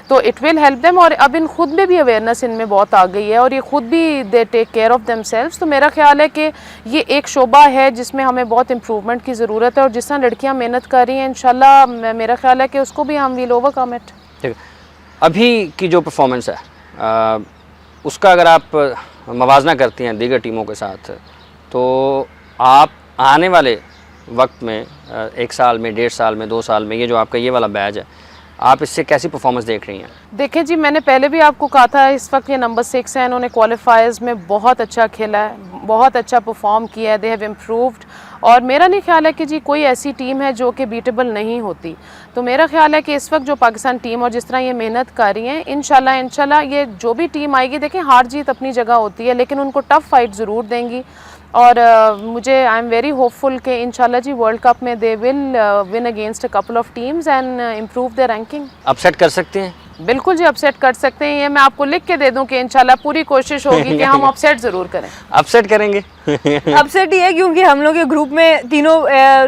तो इट विल हेल्प देम। और अब इन खुद में भी अवेयरनेस इनमें बहुत आ गई है और ये खुद भी they take care of themselves, तो मेरा ख्याल है कि ये एक शोबा है जिसमें हमें बहुत इम्प्रूवमेंट की ज़रूरत है, और जिस तरह लड़कियाँ मेहनत कर रही हैं इंशाल्लाह मेरा ख्याल है कि उसको भी हम विल ओवरकम इट। ठीक, अभी की जो परफॉर्मेंस है उसका अगर आप मवाजना करती हैं दीगर टीमों के साथ, तो आप आने वाले वक्त में 1 साल में, 1.5 साल में, 2 साल में, ये जो आपका ये वाला बैच है, आप इससे कैसी परफॉर्मेंस देख रही हैं? देखें जी, मैंने पहले भी आपको कहा था, इस वक्त ये नंबर 6 है, इन्होंने क्वालिफायर्स में बहुत अच्छा खेला है, बहुत अच्छा परफॉर्म किया है, दे हैव इम्प्रूव्ड, और मेरा नहीं ख्याल है कि जी कोई ऐसी टीम है जो कि बीटेबल नहीं होती। तो मेरा ख्याल है कि इस वक्त जो पाकिस्तान टीम और जिस तरह ये मेहनत कर रही हैं, इंशाल्लाह ये जो भी टीम आएगी, देखें हार जीत अपनी जगह होती है, लेकिन उनको टफ फाइट ज़रूर देंगी। और मुझे आई एम वेरी होपफुल कि इंशाल्लाह जी वर्ल्ड कप में they will win against a couple of teams and improve their ranking. Upset कर सकते हैं? बिल्कुल जी अपसेट कर सकते हैं। ये मैं आपको लिख के दे दूं कि इंशाल्लाह पूरी कोशिश होगी कि हम अपसेट ज़रूर करें। अपसेट करेंगे? अपसेट ही है, क्योंकि हम लोग के ग्रुप में तीनों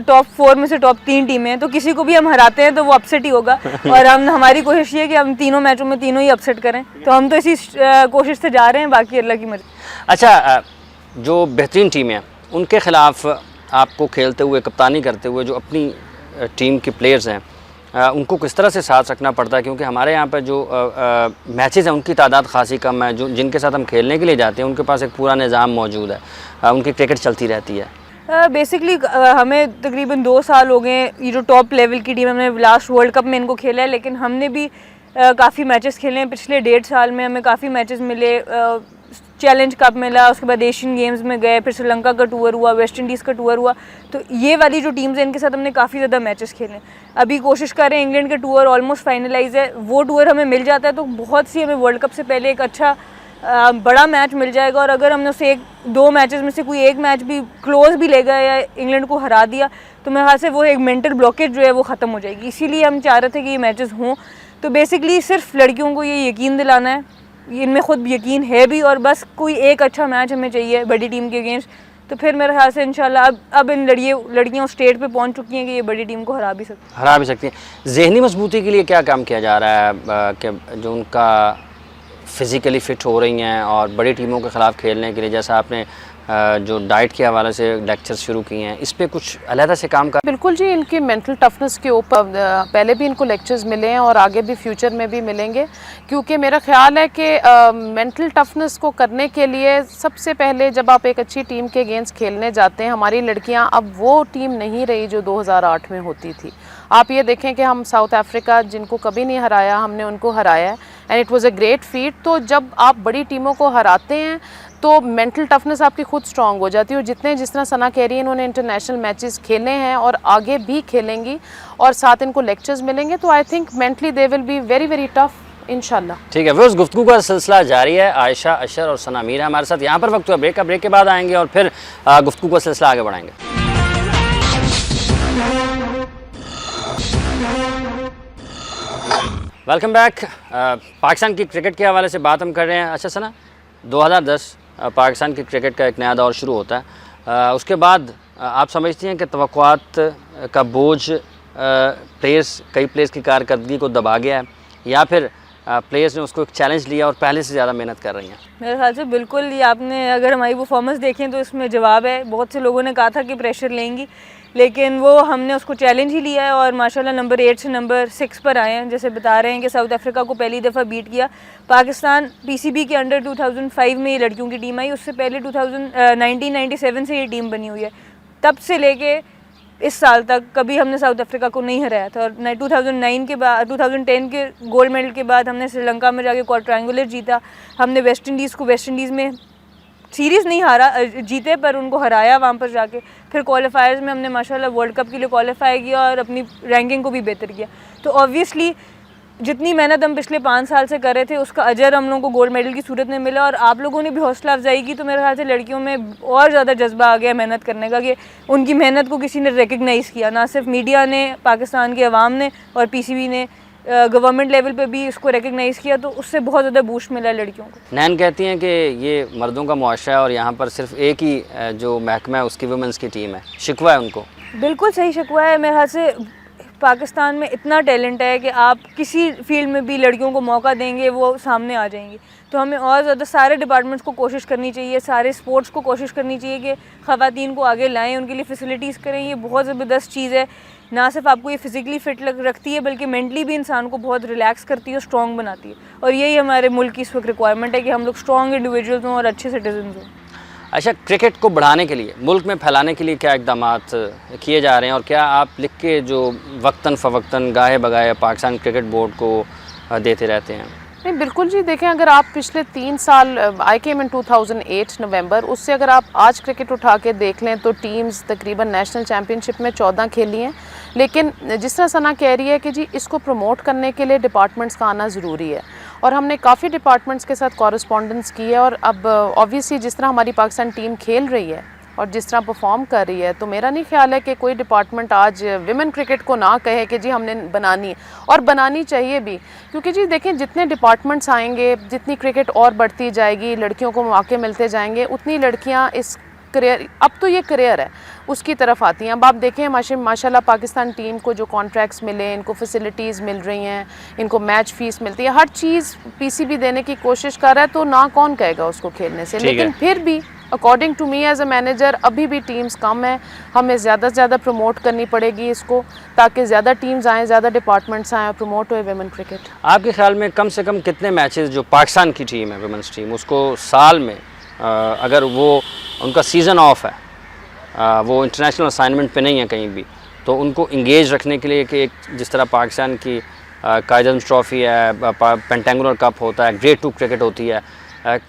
टॉप 4 में से टॉप 3 टीमें हैं, तो किसी को भी हम हराते हैं तो वो अपसेट ही होगा। और हमारी कोशिश ये है कि हम तीनों मैचों में तीनों ही अपसेट करें, तो हम तो इसी कोशिश से जा रहे हैं, बाकी अल्लाह की मर्जी। अच्छा, जो बेहतरीन टीमें हैं उनके ख़िलाफ़ आपको खेलते हुए, कप्तानी करते हुए जो अपनी टीम के प्लेयर्स हैं उनको किस तरह से साथ रखना पड़ता है? क्योंकि हमारे यहाँ पर जो मैचेस हैं उनकी तादाद खासी कम है, जो जिनके साथ हम खेलने के लिए जाते हैं उनके पास एक पूरा निज़ाम मौजूद है, उनकी क्रिकेट चलती रहती है। बेसिकली हमें तकरीबन 2 साल हो गए, ये जो टॉप लेवल की टीम, हमने लास्ट वर्ल्ड कप में इनको खेला है, लेकिन हमने भी काफ़ी मैचेस खेले हैं। पिछले 1.5 साल में हमें काफ़ी मैचेस मिले, चैलेंज कप मिला, उसके बाद एशियन गेम्स में गए, फिर श्रीलंका का टूर हुआ, वेस्ट इंडीज़ का टूर हुआ। तो ये वाली जो टीम्स हैं इनके साथ हमने काफ़ी ज़्यादा मैचेस खेले। अभी कोशिश कर रहे हैं, इंग्लैंड का टूर ऑलमोस्ट फाइनलाइज है, वो टूर हमें मिल जाता है तो बहुत सी हमें वर्ल्ड कप से पहले एक अच्छा बड़ा मैच मिल जाएगा। और अगर हमने उससे 1-2 मैचेस में से कोई एक मैच भी क्लोज भी ले गए या इंग्लैंड को हरा दिया तो मेरे ख्याल से वो एक मेंटल ब्लॉकेज जो है वो ख़त्म हो जाएगी। इसीलिए हम चाह रहे थे कि ये मैचेस हों। तो बेसिकली सिर्फ लड़कियों को ये यकीन दिलाना है, इनमें खुद यकीन है भी, और बस कोई एक अच्छा मैच हमें चाहिए बड़ी टीम के अगेंस्ट। तो फिर मेरे ख्याल से इंशाल्लाह अब इन लड़कियां उस स्टेट पे पहुंच चुकी हैं कि ये बड़ी टीम को हरा भी सकती हैं। ज़हनी मजबूती के लिए क्या काम किया जा रहा है कि जो उनका फ़िज़िकली फ़िट हो रही हैं और बड़ी टीमों के ख़िलाफ़ खेलने के लिए, जैसा आपने जो डाइट के हवाले से लेक्चर्स शुरू किए हैं, इस पे कुछ अलहदा से काम कर? बिल्कुल जी, इनकी मेंटल टफनेस के ऊपर पहले भी इनको लेक्चर्स मिले हैं और आगे भी फ्यूचर में भी मिलेंगे, क्योंकि मेरा ख्याल है कि मेंटल टफनेस को करने के लिए सबसे पहले जब आप एक अच्छी टीम के अगेंस्ट खेलने जाते हैं, हमारी लड़कियां अब वो टीम नहीं रही जो 2008 में होती थी। आप ये देखें कि हम साउथ अफ्रीका जिनको कभी नहीं हराया, हमने उनको हराया है and it was a great feet. तो जब आप बड़ी टीमों को हराते हैं तो मेंटल टफनेस आपकी खुद स्ट्रांग हो जाती है। और जिस तरह सना कह रही है, इन्होंने इंटरनेशनल मैचेस खेले हैं और आगे भी खेलेंगी और साथ इनको लेक्चर्स मिलेंगे, तो I think mentally they will be very very tough इंशाल्लाह। ठीक है, वो उस गुफ्तगू का सिलसिला जारी है। आयशा अशर और सना मीर हमारे साथ यहाँ पर। वक्त हुआ ब्रेक का, ब्रेक के बाद आएंगे और फिर गुफ्तगू का सिलसिला आगे बढ़ाएंगे। Welcome back. पाकिस्तान की क्रिकेट के हवाले से बात हम कर रहे हैं। अच्छा सना, 2010 पाकिस्तान की क्रिकेट का एक नया दौर शुरू होता है। उसके बाद आप समझती हैं कि तवक्कुआत का बोझ कई प्लेयर्स की कारकर्दगी को दबा गया है, या फिर प्लेयर्स ने उसको एक चैलेंज लिया और पहले से ज़्यादा मेहनत कर रही हैं? मेरे ख्याल से बिल्कुल, ये आपने अगर हमारी परफॉर्मेंस देखें तो इसमें जवाब है। बहुत से लोगों ने कहा था कि प्रेशर लेंगी, लेकिन वो हमने उसको चैलेंज ही लिया है और माशाल्लाह नंबर 8 से नंबर 6 पर आए हैं। जैसे बता रहे हैं कि साउथ अफ्रीका को पहली दफ़ा बीट किया। पाकिस्तान पीसीबी के अंडर 2005 में ये लड़कियों की टीम आई, उससे पहले 1997 से ये टीम बनी हुई है। तब से लेके इस साल तक कभी हमने साउथ अफ्रीका को नहीं हराया था। और 2009 के बाद 2010 के गोल्ड मेडल के बाद हमने श्रीलंका में जाके क्वाड्रेंगुलर जीता। हमने वेस्ट इंडीज़ में सीरीज़ नहीं हारा, जीते, पर उनको हराया वहाँ पर जाके। फिर क्वालिफायर्स में हमने माशाल्लाह वर्ल्ड कप के लिए क्वालिफाई किया और अपनी रैंकिंग को भी बेहतर किया। तो ऑब्वियसली जितनी मेहनत हम पिछले 5 साल से कर रहे थे उसका अजर हम लोगों को गोल्ड मेडल की सूरत में मिला। और आप लोगों ने भी हौसला अफजाई की, तो मेरे ख्याल से लड़कियों में और ज़्यादा जज्बा आ गया मेहनत करने का, कि उनकी मेहनत को किसी ने रिकग्नाइज़ किया। ना सिर्फ मीडिया ने, पाकिस्तान की आवाम ने और पीसीबी ने गवर्नमेंट लेवल पे भी इसको रिकग्नाइज़ किया, तो उससे बहुत ज़्यादा बूस्ट मिला लड़कियों को। नैन कहती हैं कि ये मर्दों का मुआशरा है और यहाँ पर सिर्फ एक ही जो महकमा है उसकी वुमेंस की टीम है। शिकवा है उनको? बिल्कुल सही शिकवा है। मेरे ख्याल से पाकिस्तान में इतना टैलेंट है कि आप किसी फील्ड में भी लड़कियों को मौका देंगे वो सामने आ जाएंगी। तो हमें और ज़्यादा सारे डिपार्टमेंट्स को कोशिश करनी चाहिए, सारे स्पोर्ट्स को कोशिश करनी चाहिए कि ख़वातीन को आगे लाएं, उनके लिए फैसिलिटीज़ करें। ये बहुत ज़बरदस्त चीज़ है। ना सिर्फ आपको ये फिज़िकली फ़िट रखती है बल्कि मेंटली भी इंसान को बहुत रिलैक्स करती है और स्ट्रॉन्ग बनाती है। और यही हमारे मुल्क की इस वक्त रिक्वायरमेंट है कि हम लोग स्ट्रॉन्ग इंडिविजुअल्स हों और अच्छे सिटीजन हों। अच्छा, क्रिकेट को बढ़ाने के लिए, मुल्क में फैलाने के लिए क्या इक़दाम किए जा रहे हैं, और क्या आप लिख के जो वक्तन फ़वक्तन गाहे बगाहे पाकिस्तान क्रिकेट बोर्ड को देते रहते हैं? नहीं बिल्कुल जी, देखें अगर आप पिछले 3 साल, आई केम इन 2008 नवंबर, उससे अगर आप आज क्रिकेट उठा के देख लें तो टीम्स तकरीबन नेशनल चैम्पियनशिप में 14 खेली हैं। लेकिन जिस तरह सना कह रही है कि जी इसको प्रमोट करने के लिए डिपार्टमेंट्स का आना ज़रूरी है, और हमने काफ़ी डिपार्टमेंट्स के साथ कॉरेस्पॉन्डेंस की है। और अब ऑब्वियसली जिस तरह हमारी पाकिस्तान टीम खेल रही है और जिस तरह परफॉर्म कर रही है, तो मेरा नहीं ख्याल है कि कोई डिपार्टमेंट आज विमेन क्रिकेट को ना कहे कि जी हमने बनानी है, और बनानी चाहिए भी। क्योंकि जी देखें जितने डिपार्टमेंट्स आएंगे, जितनी क्रिकेट और बढ़ती जाएगी, लड़कियों को मौके मिलते जाएंगे, उतनी लड़कियां इस करियर, अब तो ये करियर है, उसकी तरफ आती हैं। अब आप देखें माशाल्लाह पाकिस्तान टीम को जो कॉन्ट्रैक्ट्स मिले, इनको फैसिलिटीज़ मिल रही हैं, इनको मैच फ़ीस मिलती है, हर चीज़ पीसीबी देने की कोशिश कर रहा है, तो ना कौन कहेगा उसको खेलने से। लेकिन फिर भी according to me as a manager अभी भी टीम्स कम है, हमें ज़्यादा से ज़्यादा प्रमोट करनी पड़ेगी इसको, ताकि ज़्यादा टीम्स आएँ, ज़्यादा डिपार्टमेंट्स आएँ और प्रमोट होए वुमेन क्रिकेट। आपके ख्याल में कम से कम कितने मैचेस जो पाकिस्तान की टीम है, वुमेन्स टीम, उसको साल में अगर वो उनका सीज़न ऑफ है, वो इंटरनेशनल असाइनमेंट पे नहीं है कहीं भी, तो उनको इंगेज रखने के लिए कि एक जिस तरह पाकिस्तान की कायदम्स ट्रॉफ़ी है, पेंटेंगुलर कप होता है, ग्रेड 2 क्रिकेट होती है,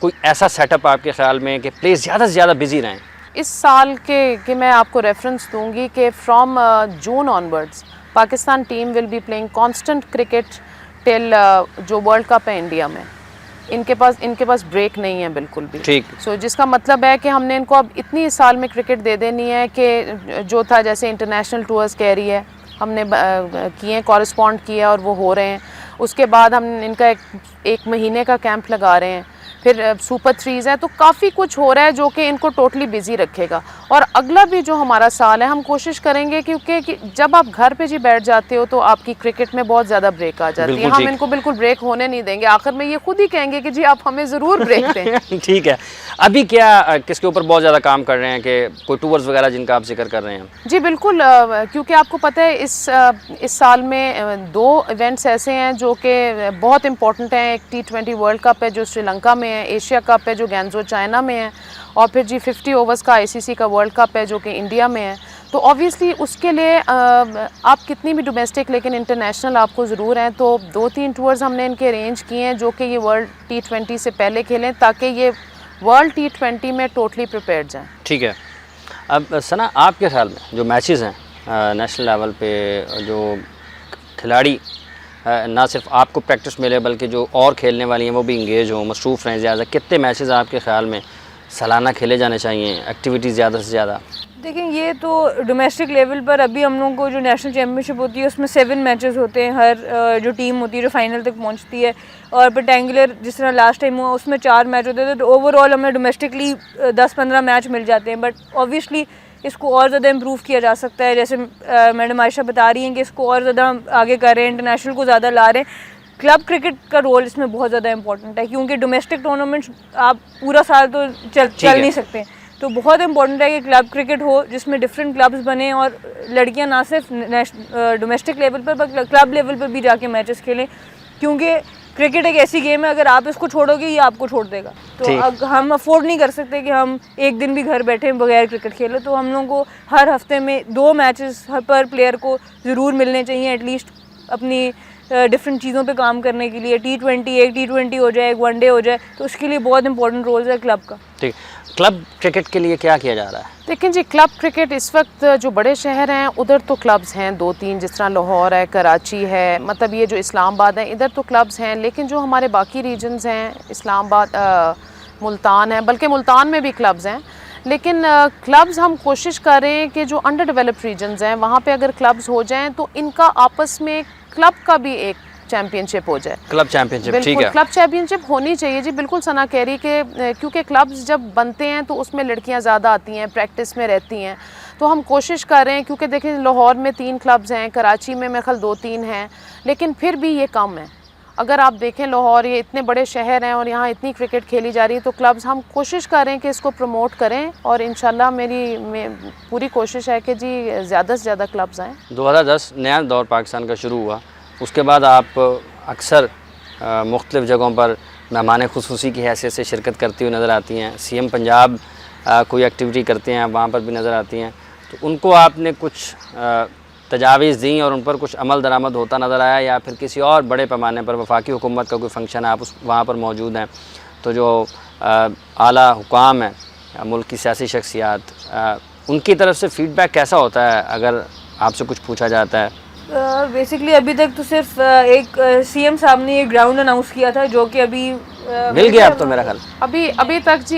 कोई ऐसा सेटअप आपके ख्याल में कि प्लेयर्स ज़्यादा से ज़्यादा बिजी रहें? इस साल के मैं आपको रेफरेंस दूंगी कि from June onwards Pakistan team will be playing constant cricket till जो वर्ल्ड कप है इंडिया में। इनके पास ब्रेक नहीं है बिल्कुल भी। ठीक। सो जिसका मतलब है कि हमने इनको अब इतनी इस साल में क्रिकेट दे देनी है कि जो था, जैसे इंटरनेशनल टूर्स कह रही है, हमने किए, कॉरेस्पॉन्ड किया और वो हो रहे हैं। उसके बाद हम इनका एक महीने का कैंप लगा रहे हैं, फिर सुपर थ्रीज़ है, तो काफ़ी कुछ हो रहा है जो कि इनको टोटली बिजी रखेगा। और अगला भी जो हमारा साल है हम कोशिश करेंगे, क्योंकि जब आप घर पे जी बैठ जाते हो तो आपकी क्रिकेट में बहुत ज़्यादा ब्रेक आ जाती है। हम इनको बिल्कुल ब्रेक होने नहीं देंगे, आखिर में ये खुद ही कहेंगे कि जी आप हमें ज़रूर ब्रेक दें। ठीक है, अभी क्या किसके ऊपर बहुत ज़्यादा काम कर रहे हैं, कि कोई टूर्स वगैरह जिनका आप जिक्र कर रहे हैं? जी बिल्कुल, क्योंकि आपको पता है इस साल में 2 इवेंट्स ऐसे हैं जो कि बहुत इंपॉर्टेंट हैं। एक T20 वर्ल्ड कप है जो श्रीलंका में है, एशिया कप है जो गैंजो चाइना में है, और फिर जी 50 ओवर्स का ICC का वर्ल्ड कप है जो कि इंडिया में है। तो ऑब्वियसली उसके लिए आप कितनी भी डोमेस्टिक लेकिन इंटरनेशनल आपको ज़रूर हैं। तो 2-3 टूर्स हमने इनके अरेंज किए हैं जो कि ये वर्ल्ड T20 से पहले खेलें, ताकि ये वर्ल्ड T20 में टोटली प्रिपेयर जाएं। ठीक है। अब सना, आपके ख्याल में जो मैचेस हैं नेशनल लेवल पे, जो खिलाड़ी ना सिर्फ आपको प्रैक्टिस मिले बल्कि जो और खेलने वाली हैं वो भी इंगेज हों, मसरूफ़ रहें ज़्यादा, कितने मैचेस आपके ख्याल में सालाना खेले जाने चाहिए, एक्टिविटीज़ ज़्यादा से ज़्यादा? देखिए, ये तो डोमेस्टिक लेवल पर अभी हम लोगों को जो नेशनल चैम्पियनशिप होती है उसमें 7 मैचेस होते हैं, हर जो टीम होती है जो फाइनल तक पहुंचती है। और रेक्टेंगुलर जिस तरह लास्ट टाइम हुआ उसमें 4 मैच होते थे, तो ओवरऑल हमें डोमेस्टिकली 10-15 मैच मिल जाते हैं। बट ऑब्वियसली इसको और ज़्यादा इम्प्रूव किया जा सकता है, जैसे मैडम आयशा बता रही हैं कि इसको और ज़्यादा आगे कर रहे हैं, इंटरनेशनल को ज़्यादा ला रहे हैं। क्लब क्रिकेट का रोल इसमें बहुत ज़्यादा इंपॉर्टेंट है, क्योंकि डोमेस्टिक टूर्नामेंट्स आप पूरा साल तो चल नहीं सकते। तो बहुत इंपॉर्टेंट है कि क्लब क्रिकेट हो जिसमें डिफरेंट क्लब्स बने, और लड़कियां ना सिर्फ डोमेस्टिक लेवल पर बल्कि क्लब लेवल पर भी जाके मैचेस खेलें, क्योंकि क्रिकेट एक ऐसी गेम है, अगर आप इसको छोड़ोगे ये आपको छोड़ देगा। तो हम अफोर्ड नहीं कर सकते कि हम एक दिन भी घर बैठे बगैर क्रिकेट खेले। तो हम लोगों को हर हफ्ते में 2 मैचेस पर प्लेयर को ज़रूर मिलने चाहिए, एटलीस्ट अपनी डिफरेंट चीज़ों पे काम करने के लिए। एक T20 हो जाए, एक वनडे हो जाए, तो उसके लिए बहुत इंपॉर्टेंट रोल है क्लब का। ठीक। क्लब क्रिकेट के लिए क्या किया जा रहा है? लेकिन जी क्लब क्रिकेट इस वक्त जो बड़े शहर हैं उधर तो क्लब्स हैं 2-3, जिस तरह लाहौर है, कराची है, मतलब ये जो इस्लामाबाद है, इधर तो क्लब्स हैं। लेकिन जो हमारे बाकी रीजन्स हैं, इस्लामाबाद, मुल्तान है, बल्कि मुल्तान में भी क्लब्स हैं। लेकिन क्लब्स हम कोशिश कर रहे हैं कि जो अंडर डेवलप्ड रीजन्स हैं वहाँ पे अगर क्लब्स हो जाएं तो इनका आपस में क्लब का भी एक चैम्पियनशिप हो जाए, क्लब चैम्पियनशिप। ठीक है, क्लब चैम्पियनशिप होनी चाहिए जी, बिल्कुल सना कह रही कि क्योंकि क्लब्स जब बनते हैं तो उसमें लड़कियां ज़्यादा आती हैं, प्रैक्टिस में रहती हैं। तो हम कोशिश कर रहे हैं, क्योंकि देखिए लाहौर में 3 क्लब्स हैं, कराची में मेरे ख्याल 2-3 हैं, लेकिन फिर भी ये कम है। अगर आप देखें लाहौर, ये इतने बड़े शहर हैं और यहाँ इतनी क्रिकेट खेली जा रही है, तो क्लब्स हम कोशिश कर रहे हैं कि इसको प्रमोट करें, और इंशाल्लाह मेरी पूरी कोशिश है कि जी ज़्यादा से ज़्यादा क्लब्स आएँ। 2010 नया दौर पाकिस्तान का शुरू हुआ, उसके बाद आप अक्सर मुख्तलिफ़ जगहों पर मेहमान खुसूसी की हैसियत से शिरकत करती हुई नज़र आती हैं। CM पंजाब कोई एक्टिविटी करते हैं, वहाँ पर भी नज़र आती हैं, तो उनको आपने कुछ तजावीज़ दी और उन पर कुछ अमल दरामद होता नज़र आया, या फिर किसी और बड़े पैमाने पर वफाकी हुकूमत का कोई फंक्शन है, आप उस वहाँ पर मौजूद हैं, तो जो आला हुकाम है, मुल्क की सियासी शख्सियात, उनकी तरफ से फ़ीडबैक कैसा होता है अगर आपसे कुछ पूछा जाता है? बेसिकली अभी तक तो सिर्फ एक सीएम साहब ने ये ग्राउंड अनाउंस किया था, जो कि अभी मिल गया अब तो मेरा ख्याल।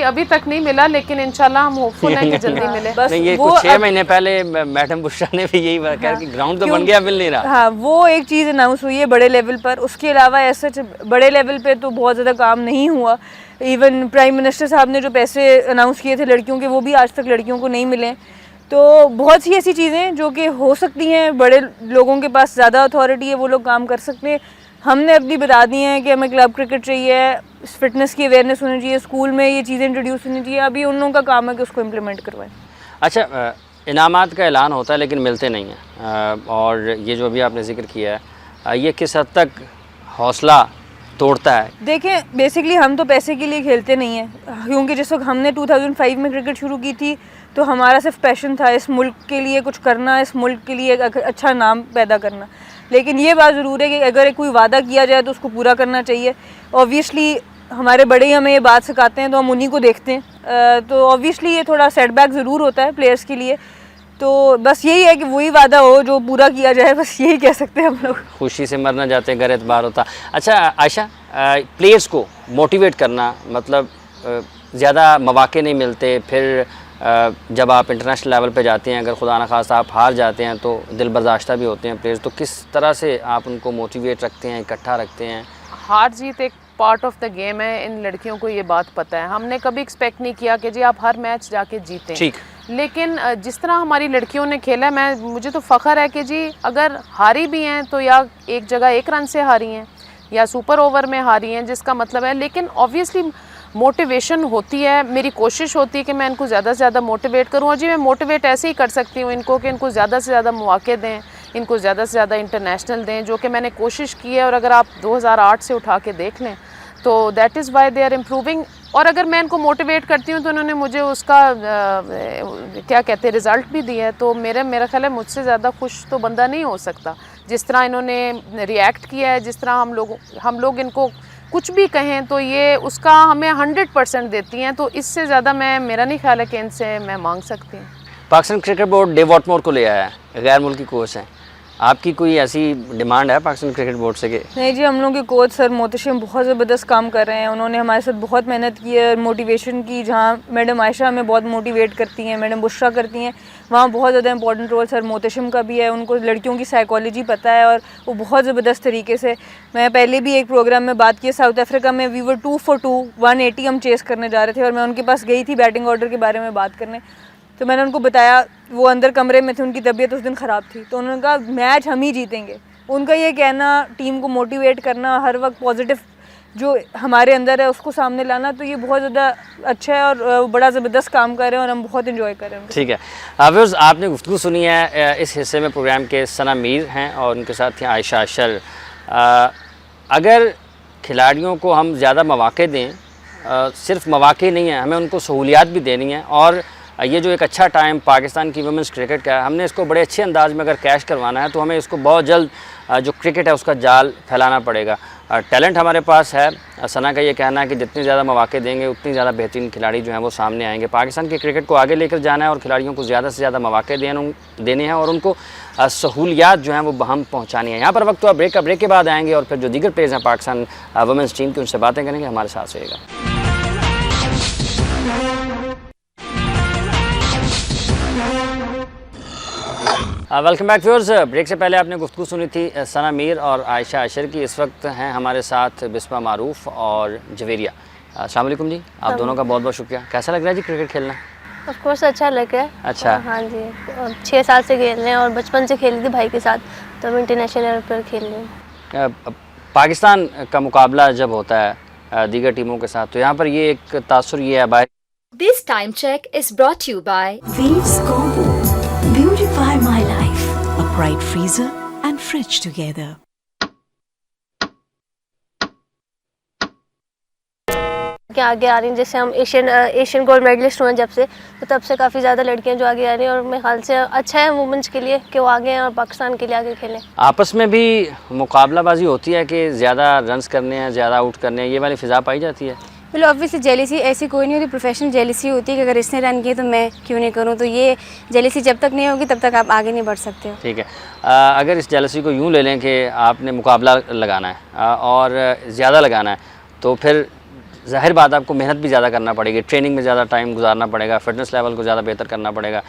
अभी तक नहीं मिला, लेकिन इंशाल्लाह हम होपफुल हैं कि जल्दी मिले। बस नहीं, ये वो कुछ 6 महीने पहले मैडम बुशरा ने भी यही कहा कि ग्राउंड तो बन गया, मिल नहीं रहा। हाँ, वो एक चीज़ अनाउंस हुई है बड़े लेवल पर। उसके अलावा ऐसा बड़े लेवल पे तो बहुत ज़्यादा काम नहीं हुआ। इवन प्राइम मिनिस्टर साहब ने जो पैसे अनाउंस किए थे लड़कियों के, वो भी आज तक लड़कियों को नहीं मिले। तो बहुत सी ऐसी चीज़ें जो कि हो सकती हैं, बड़े लोगों के पास ज़्यादा अथॉरिटी है, वो लोग काम कर सकते हैं। हमने अपनी बता दी हैं कि हमें क्लब क्रिकेट चाहिए, फिटनेस की अवेयरनेस होनी चाहिए, स्कूल में ये चीज़ें इंट्रोड्यूस होनी चाहिए। अभी उन लोगों का काम है कि उसको इम्प्लीमेंट करवाएं। अच्छा, इनामात का ऐलान होता है लेकिन मिलते नहीं हैं, और ये जो अभी आपने जिक्र किया है, ये किस हद तक हौसला तोड़ता है? देखें, बेसिकली हम तो पैसे के लिए खेलते नहीं हैं, क्योंकि जिस वक्त हमने 2005 में क्रिकेट शुरू की थी तो हमारा सिर्फ पैशन था इस मुल्क के लिए कुछ करना, इस मुल्क के लिए एक अच्छा नाम पैदा करना। लेकिन ये बात ज़रूर है कि अगर कोई वादा किया जाए तो उसको पूरा करना चाहिए। ऑब्वियसली हमारे बड़े ही हमें ये बात सिखाते हैं तो हम उन्हीं को देखते हैं। तो ऑब्वियसली ये थोड़ा सेटबैक ज़रूर होता है प्लेयर्स के लिए। तो बस यही है कि वही वादा हो जो पूरा किया जाए, बस यही कह सकते हैं हम लोग। खुशी से मरना जाते घर एतबार होता। अच्छा आयशा, प्लेयर्स को मोटिवेट करना, मतलब ज़्यादा मौके नहीं मिलते, फिर जब आप इंटरनेशनल लेवल पे जाते हैं, अगर खुदा न खास्ता आप हार जाते हैं तो दिल बर्दाश्ता भी होते हैं प्लेयर्स, तो किस तरह से आप उनको मोटिवेट रखते हैं, इकट्ठा रखते हैं? हार जीत एक पार्ट ऑफ द गेम है, इन लड़कियों को ये बात पता है। हमने कभी एक्सपेक्ट नहीं किया कि जी आप हर मैच जाके जीतें, ठीक, लेकिन जिस तरह हमारी लड़कियों ने खेला, मुझे तो फ़ख्र है कि जी अगर हारी भी हैं तो या एक जगह 1 रन से हारी हैं या सुपर ओवर में हारी हैं, जिसका मतलब है, लेकिन ऑब्वियसली मोटिवेशन होती है। मेरी कोशिश होती है कि मैं इनको ज़्यादा से ज़्यादा मोटिवेट करूँ, और जी मैं मोटिवेट ऐसे ही कर सकती हूँ इनको कि इनको ज़्यादा से ज़्यादा मौके दें, इनको ज़्यादा से ज़्यादा इंटरनेशनल दें, जो कि मैंने कोशिश की है। और अगर आप 2008 से उठा के देख लें तो that is why they are improving. और अगर मैं इनको मोटिवेट करती हूँ तो उन्होंने मुझे उसका क्या कहते हैं रिज़ल्ट भी दिया है। तो मेरा ख्याल है मुझसे ज़्यादा खुश तो बंदा नहीं हो सकता जिस तरह इन्होंने रिएक्ट किया है, जिस तरह हम लोग इनको कुछ भी कहें तो ये उसका हमें 100% देती हैं। तो इससे ज़्यादा मेरा नहीं ख्याल है कि इनसे मैं मांग सकती हूँ। Pakistan cricket board Dav Whatmore को ले आया है, गैर मुल्की कोच हैं, आपकी कोई ऐसी डिमांड है पाकिस्तान क्रिकेट बोर्ड से? नहीं जी, हम लोग के कोच सर मोहतशिम बहुत ज़बरदस्त काम कर रहे हैं। उन्होंने हमारे साथ बहुत मेहनत की है, मोटिवेशन की। जहाँ मैडम आयशा हमें बहुत मोटिवेट करती हैं, मैडम बुशरा करती हैं, वहाँ बहुत ज़्यादा इंपॉर्टेंट रोल सर मोहतशिम का भी है। उनको लड़कियों की साइकोलॉजी पता है और वो बहुत ज़बरदस्त तरीके से। मैं पहले भी एक प्रोग्राम में बात की, साउथ अफ्रीका में वी वर 2 for 2 180 हम चेस करने जा रहे थे, और मैं उनके पास गई थी बैटिंग ऑर्डर के बारे में बात करने। तो मैंने उनको बताया, वो अंदर कमरे में थे, उनकी तबीयत उस दिन ख़राब थी, तो उन्होंने कहा मैच हम ही जीतेंगे। उनका ये कहना, टीम को मोटिवेट करना, हर वक्त पॉजिटिव जो हमारे अंदर है उसको सामने लाना, तो ये बहुत ज़्यादा अच्छा है और बड़ा ज़बरदस्त काम कर रहे हैं और हम बहुत इंजॉय कर रहे हैं। ठीक है, व्यूअर्स, आपने गुफ्तगू सुनी है। इस हिस्से में प्रोग्राम के सना मीर हैं और उनके साथ थी आयशा अशर। अगर खिलाड़ियों को हम ज़्यादा मौके दें, सिर्फ मौके नहीं हैं, हमें उनको सहूलियात भी देनी है। और ये जो एक अच्छा टाइम पाकिस्तान की वुमेंस क्रिकेट का है, हमने इसको बड़े अच्छे अंदाज में अगर कैश करवाना है तो हमें इसको बहुत जल्द जो क्रिकेट है उसका जाल फैलाना पड़ेगा। टैलेंट हमारे पास है, सना का ये कहना है कि जितने ज़्यादा मौके देंगे उतनी ज़्यादा बेहतरीन खिलाड़ी जो हैं वो सामने आएंगे। पाकिस्तान के क्रिकेट को आगे लेकर जाना है और खिलाड़ियों को ज़्यादा से ज़्यादा मौके देने हैं और उनको सहूलियात जो हैं वो हम पहुँचानी है। यहाँ पर वक्त तो ब्रेक के बाद आएंगे और फिर जो दीगर प्लेयर्स हैं पाकिस्तान वुमेंस टीम की, उनसे बातें करेंगे। हमारे साथ रहेगा। Welcome back viewers. ब्रेक से पहले आपने गुफ्तगू सुनी थी सना मीर और आयशा अशर की। इस वक्त हैं हमारे साथ बिस्मा मारूफ और जवेरिया। अस्सलाम वालेकुम जी, आप दोनों का बहुत बहुत शुक्रिया। कैसा लग रहा है जी क्रिकेट खेलना? ऑफ कोर्स अच्छा लग रहा है। अच्छा, हाँ जी, 6 साल से खेल रहे हैं और बचपन से खेली थी भाई के साथ, तो हम इंटरनेशनल लेवल पर खेल रहे हैं। पाकिस्तान का मुकाबला जब होता है दीगर टीमों के साथ, तो यहाँ पर ये एक तासुर ये है bye. This time check is brought to you by Waves Combo. Beautify my life. A bright freezer and fridge together. कि आगे आ रही हैं। जैसे हम एशियन गोल्ड मेडलिस्ट हुए जब से, तो तब से काफ़ी ज़्यादा लड़कियां जो आगे आ रही हैं, और मेरे ख्याल से अच्छा है वुमेंस के लिए कि वो आगे हैं और पाकिस्तान के लिए आगे खेलें। आपस में भी मुकाबलाबाजी होती है कि ज़्यादा रन्स करने हैं, ज़्यादा आउट करने हैं, ये वाली फ़िज़ा पाई जाती है? मतलब ऑब्वियसली जेलिसी ऐसी कोई नहीं होती, प्रोफेशनल जेलिसी होती है कि अगर इसने रन किए तो मैं क्यों नहीं करूं। तो ये जेलिसी जब तक नहीं होगी तब तक आप आगे नहीं बढ़ सकते हो। ठीक है। अगर इस जेलसी को यूँ ले लें कि आपने मुकाबला लगाना है और ज़्यादा लगाना है, तो फिर ज़ाहिर बात आपको मेहनत भी ज़्यादा करना पड़ेगी, ट्रेनिंग में ज़्यादा टाइम गुजारना पड़ेगा, फिटनेस लेवल को ज़्यादा बेहतर करना पड़ेगा।